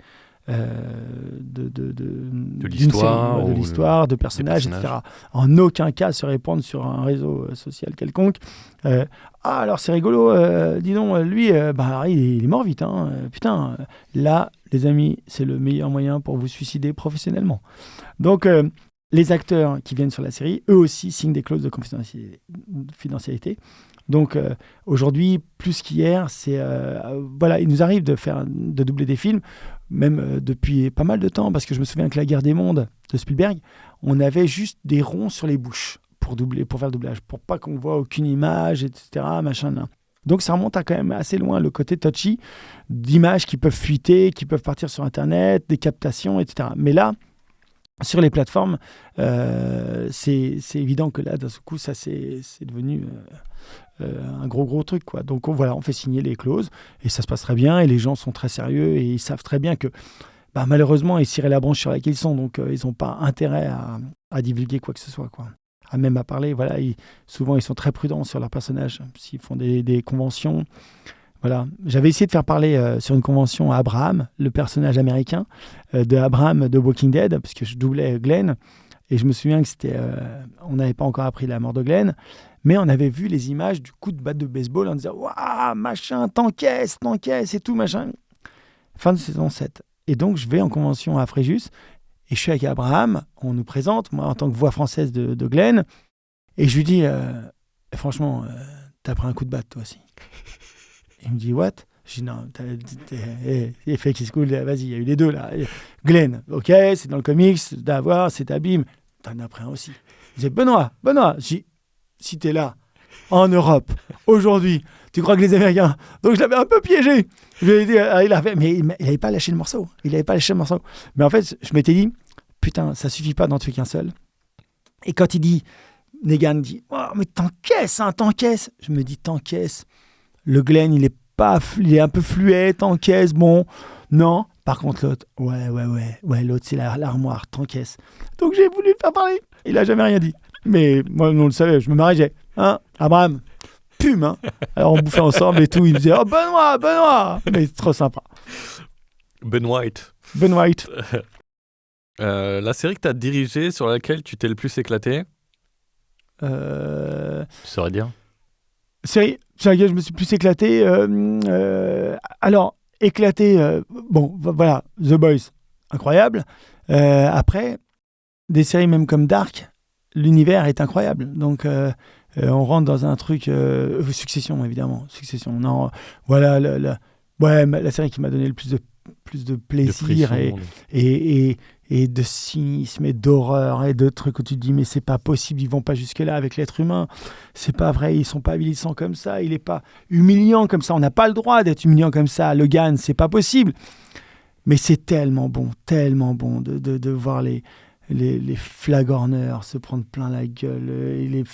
de l'histoire, de personnages, etc. En aucun cas se répandre sur un réseau social quelconque. Alors c'est rigolo, dis donc, lui, il est mort vite. Hein. Putain, là, les amis, c'est le meilleur moyen pour vous suicider professionnellement. Donc, les acteurs qui viennent sur la série, eux aussi, signent des clauses de confidentialité. Donc aujourd'hui, plus qu'hier, il nous arrive de doubler des films, même depuis pas mal de temps, parce que je me souviens que La Guerre des Mondes de Spielberg, on avait juste des ronds sur les bouches pour faire le doublage, pour pas qu'on voit aucune image, etc. Machin, là. Donc ça remonte à quand même assez loin, le côté touchy, d'images qui peuvent fuiter, qui peuvent partir sur Internet, des captations, etc. Mais là, sur les plateformes, c'est évident que là, d'un coup, ça c'est devenu un gros truc, quoi. Donc on fait signer les clauses et ça se passe très bien et les gens sont très sérieux et ils savent très bien que malheureusement ils cirent la branche sur laquelle ils sont, donc ils n'ont pas intérêt à divulguer quoi que ce soit, quoi. Même à parler, voilà, souvent ils sont très prudents sur leurs personnages s'ils font des conventions. Voilà. J'avais essayé de faire parler sur une convention à Abraham, le personnage américain de Abraham de Walking Dead, parce que je doublais Glenn. Et je me souviens que on n'avait pas encore appris la mort de Glenn, mais on avait vu les images du coup de batte de baseball en disant « Waouh, machin, t'encaisses et tout, machin. » Fin de saison 7. Et donc, je vais en convention à Fréjus, et je suis avec Abraham, on nous présente, moi en tant que voix française de Glenn, et je lui dis franchement, t'as pris un coup de batte toi aussi. Il me dit « What ?» Je dis « Non, fake is cool, vas-y, il y a eu les deux là. Glenn, ok, c'est dans le comics, d'avoir, c'est abîme. T'en as pris un aussi. » Il disait « Benoît, je dis, si t'es là, en Europe, aujourd'hui, tu crois que les Américains... » Donc je l'avais un peu piégé. Je lui ai dit, mais il n'avait pas lâché le morceau. Mais en fait, je m'étais dit, putain, ça suffit pas d'en tuer qu'un seul. Et quand il dit, Negan dit, oh, mais t'encaisses. Je me dis, t'encaisses. Le Glenn, il est un peu fluet, t'encaisses, bon, non. Par contre, l'autre, ouais, l'autre, c'est l'armoire, t'encaisses. Donc j'ai voulu le faire parler. Il a jamais rien dit. Mais moi, on le savait, je me mariais. Hein, Abraham, pume, hein. Alors on bouffait ensemble et tout. Il me disait, oh, Benoît. Mais c'est trop sympa. Ben White. La série que tu as dirigée, sur laquelle tu t'es le plus éclaté? Tu saurais dire? Série sur laquelle je me suis plus éclaté. Alors, éclaté, voilà, The Boys, incroyable. Après, des séries même comme Dark, l'univers est incroyable. Donc, on rentre dans un truc... Succession, évidemment. Succession. Non, voilà, la série qui m'a donné le plus de plaisir et de cynisme et d'horreur et de trucs où tu te dis mais c'est pas possible, ils vont pas jusque là avec l'être humain, c'est pas vrai, ils sont pas avilissants comme ça, il est pas humiliant comme ça, on n'a pas le droit d'être humiliant comme ça, Logan, c'est pas possible. Mais c'est tellement bon de voir les flagorneurs se prendre plein la gueule et les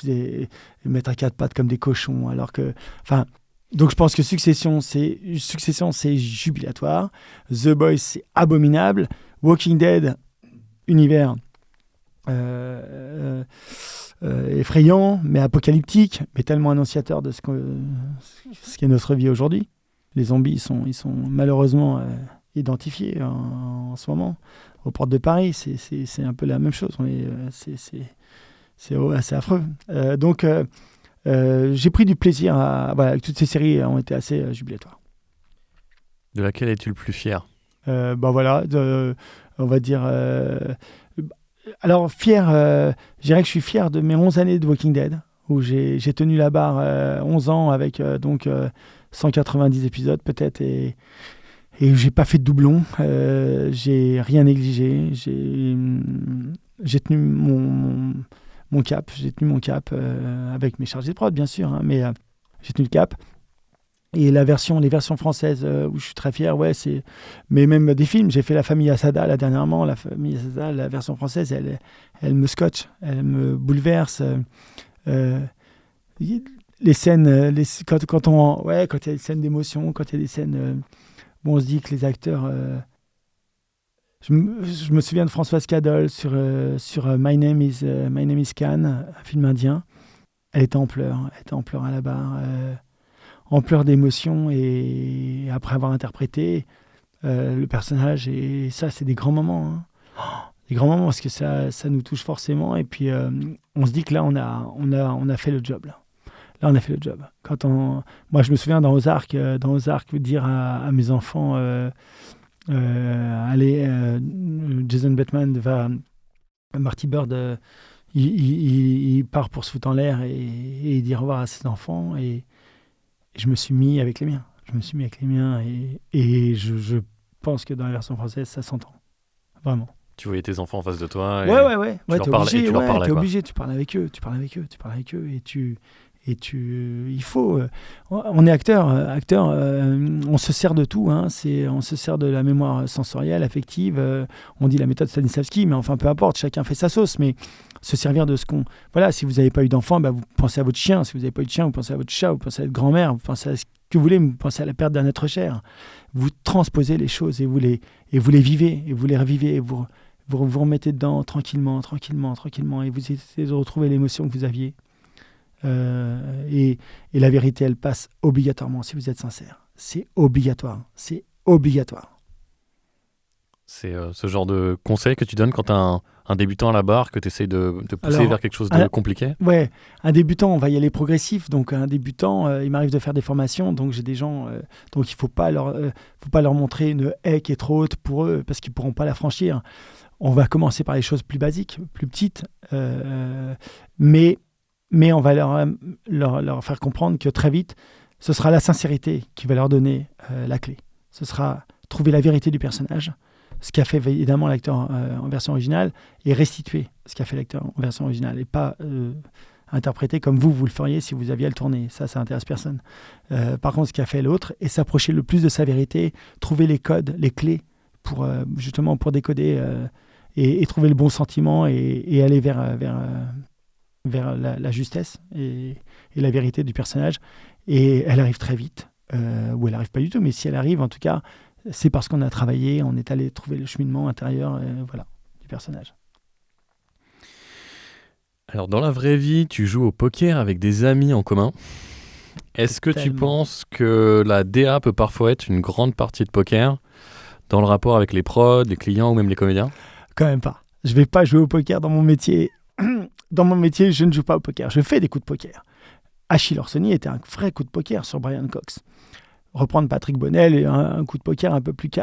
mettre à quatre pattes comme des cochons, alors que, enfin. Donc je pense que Succession, c'est jubilatoire. The Boys, c'est abominable. Walking Dead, univers effrayant, mais apocalyptique, mais tellement annonciateur de ce qu'est notre vie aujourd'hui. Les zombies, ils sont malheureusement identifiés en ce moment. Aux portes de Paris, c'est un peu la même chose. C'est assez affreux. Donc... j'ai pris du plaisir toutes ces séries ont été assez jubilatoires. De laquelle es-tu le plus fier? On va dire alors fier, je dirais que je suis fier de mes 11 années de Walking Dead où j'ai tenu la barre 11 ans avec 190 épisodes peut-être, et j'ai pas fait de doublon, j'ai rien négligé, j'ai tenu mon cap, avec mes chargés de prod bien sûr, hein, mais j'ai tenu le cap. Et les versions françaises où je suis très fier, mais même des films, j'ai fait La Famille Asada là dernièrement. La Famille Asada, la version française, elle me scotche, elle me bouleverse. Les scènes, quand il y a des scènes d'émotion, quand il y a des scènes, on se dit que les acteurs. Je me souviens de Françoise Cadol sur My Name is Khan, un film indien. Elle était en pleurs à la barre. En pleurs d'émotion, et après avoir interprété le personnage, et ça c'est des grands moments, hein. Des grands moments parce que ça nous touche forcément, et puis on se dit que là on a fait le job, là on a fait le job. Moi je me souviens dans Ozark dire à mes enfants allez, Jason Bateman Marty Bird il part pour se foutre en l'air et dire au revoir à ses enfants, et je me suis mis avec les miens. Et je pense que dans la version française, ça s'entend. Vraiment. Tu voyais tes enfants en face de toi. Ouais. Tu leur parlais. T'es obligé, tu parles avec eux. Il faut. On est acteur. On se sert de tout. Hein, on se sert de la mémoire sensorielle, affective. On dit la méthode Stanislavski, mais enfin peu importe. Chacun fait sa sauce. Mais se servir de ce qu'on. Voilà. Si vous n'avez pas eu d'enfant, vous pensez à votre chien. Si vous n'avez pas eu de chien, vous pensez à votre chat. Vous pensez à votre grand-mère. Vous pensez à ce que vous voulez. Vous pensez à la perte d'un être cher. Vous transposez les choses et vous les vivez et vous les revivez. Et vous remettez dedans tranquillement. Et vous essayez de retrouver l'émotion que vous aviez. Et la vérité, elle passe obligatoirement si vous êtes sincère. C'est obligatoire. C'est ce genre de conseil que tu donnes quand tu as un débutant à la barre, que tu essaies de pousser vers quelque chose de compliqué? Ouais, un débutant, on va y aller progressif. Donc un débutant, il m'arrive de faire des formations, donc j'ai des gens, donc il faut pas leur montrer une haie qui est trop haute pour eux, parce qu'ils pourront pas la franchir. On va commencer par les choses plus basiques, plus petites, mais on va leur faire comprendre que très vite, ce sera la sincérité qui va leur donner la clé. Ce sera trouver la vérité du personnage, ce qu'a fait évidemment l'acteur en version originale, et restituer ce qu'a fait l'acteur en version originale, et pas interpréter comme vous le feriez si vous aviez à le tourner. Ça intéresse personne. Par contre, ce qu'a fait l'autre, et s'approcher le plus de sa vérité, trouver les codes, les clés, pour décoder et trouver le bon sentiment, et aller vers la justesse et la vérité du personnage. Et elle arrive très vite, ou elle n'arrive pas du tout, mais si elle arrive, en tout cas, c'est parce qu'on a travaillé, on est allé trouver le cheminement intérieur du personnage. Alors, dans la vraie vie, tu joues au poker avec des amis en commun. Est-ce que tu penses que la DA peut parfois être une grande partie de poker dans le rapport avec les prods, les clients ou même les comédiens? Quand même pas. Je vais pas jouer au poker dans mon métier. Dans mon métier, je ne joue pas au poker. Je fais des coups de poker. Achille Orsoni était un vrai coup de poker sur Brian Cox. Reprendre Patrick Bonnell et un coup de poker un peu plus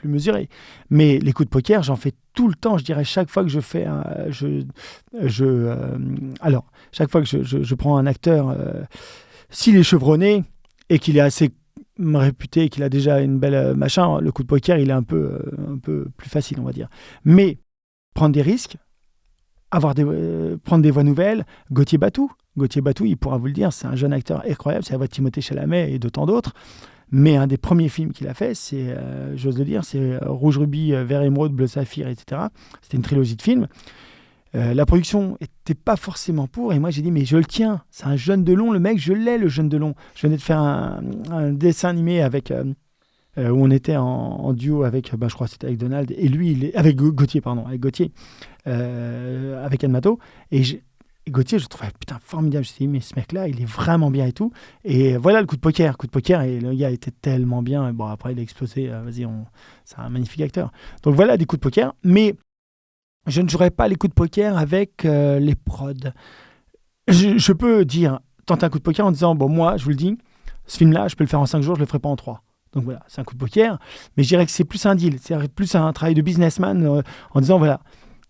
mesuré. Mais les coups de poker, j'en fais tout le temps. Je dirais chaque fois que je fais chaque fois que je prends un acteur, s'il est chevronné et qu'il est assez réputé, qu'il a déjà une belle le coup de poker, il est un peu plus facile, on va dire. Mais prendre des risques, prendre des voix nouvelles. Gauthier Batou, il pourra vous le dire, c'est un jeune acteur incroyable, c'est la voix de Timothée Chalamet et de tant d'autres. Mais un des premiers films qu'il a fait, c'est, j'ose le dire, c'est Rouge Rubis, Vert Émeraude, Bleu Saphir, etc. C'était une trilogie de films. La production n'était pas forcément pour, et moi j'ai dit mais je le tiens, c'est un jeune Delon, le mec, je l'ai, le jeune Delon. Je venais de faire un dessin animé avec où on était en duo avec, je crois que c'était avec Donald, et lui, avec Gauthier, avec Anne Matteau, et Gauthier, je le trouvais formidable. Je me suis dit, mais ce mec-là, il est vraiment bien et tout. Et voilà le coup de poker, et le gars était tellement bien. Et bon, après, il a explosé. C'est un magnifique acteur. Donc voilà des coups de poker, mais je ne jouerai pas les coups de poker avec les prods. Je peux tenter un coup de poker en disant, bon, moi, je vous le dis, ce film-là, je peux le faire en 5 jours, je le ferai pas en 3. Donc voilà, c'est un coup de poker, mais je dirais que c'est plus un deal, c'est plus un travail de businessman en disant, voilà,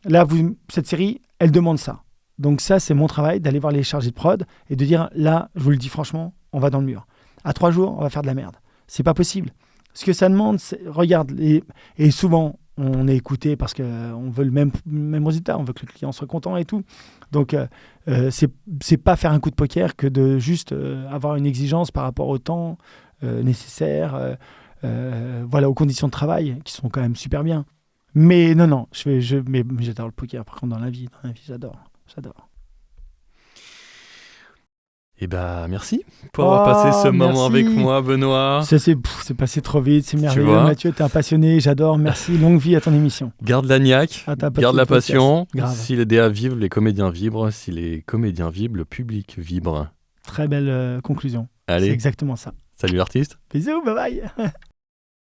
là, cette série, elle demande ça. Donc ça, c'est mon travail, d'aller voir les chargés de prod et de dire, là, je vous le dis franchement, on va dans le mur. À 3 jours, on va faire de la merde. C'est pas possible. Ce que ça demande, c'est, regarde, et souvent, on est écouté parce qu'on veut le même résultat, on veut que le client soit content et tout. Donc, c'est pas faire un coup de poker que de juste avoir une exigence par rapport au temps nécessaire, voilà, aux conditions de travail qui sont quand même super bien. Mais non, mais j'adore le poker. Par contre, dans la vie, j'adore. Eh ben, merci pour avoir passé ce moment avec moi, Benoît. C'est passé trop vite, c'est merveilleux. vois Mathieu, t'es un passionné, j'adore. Merci, longue vie à ton émission. Garde la niaque, garde la passion. Grave. Si les DA vivent, les comédiens vibrent. Si les comédiens vibrent, le public vibre. Très belle conclusion. Allez. C'est exactement ça. Salut l'artiste. Bisous, bye bye.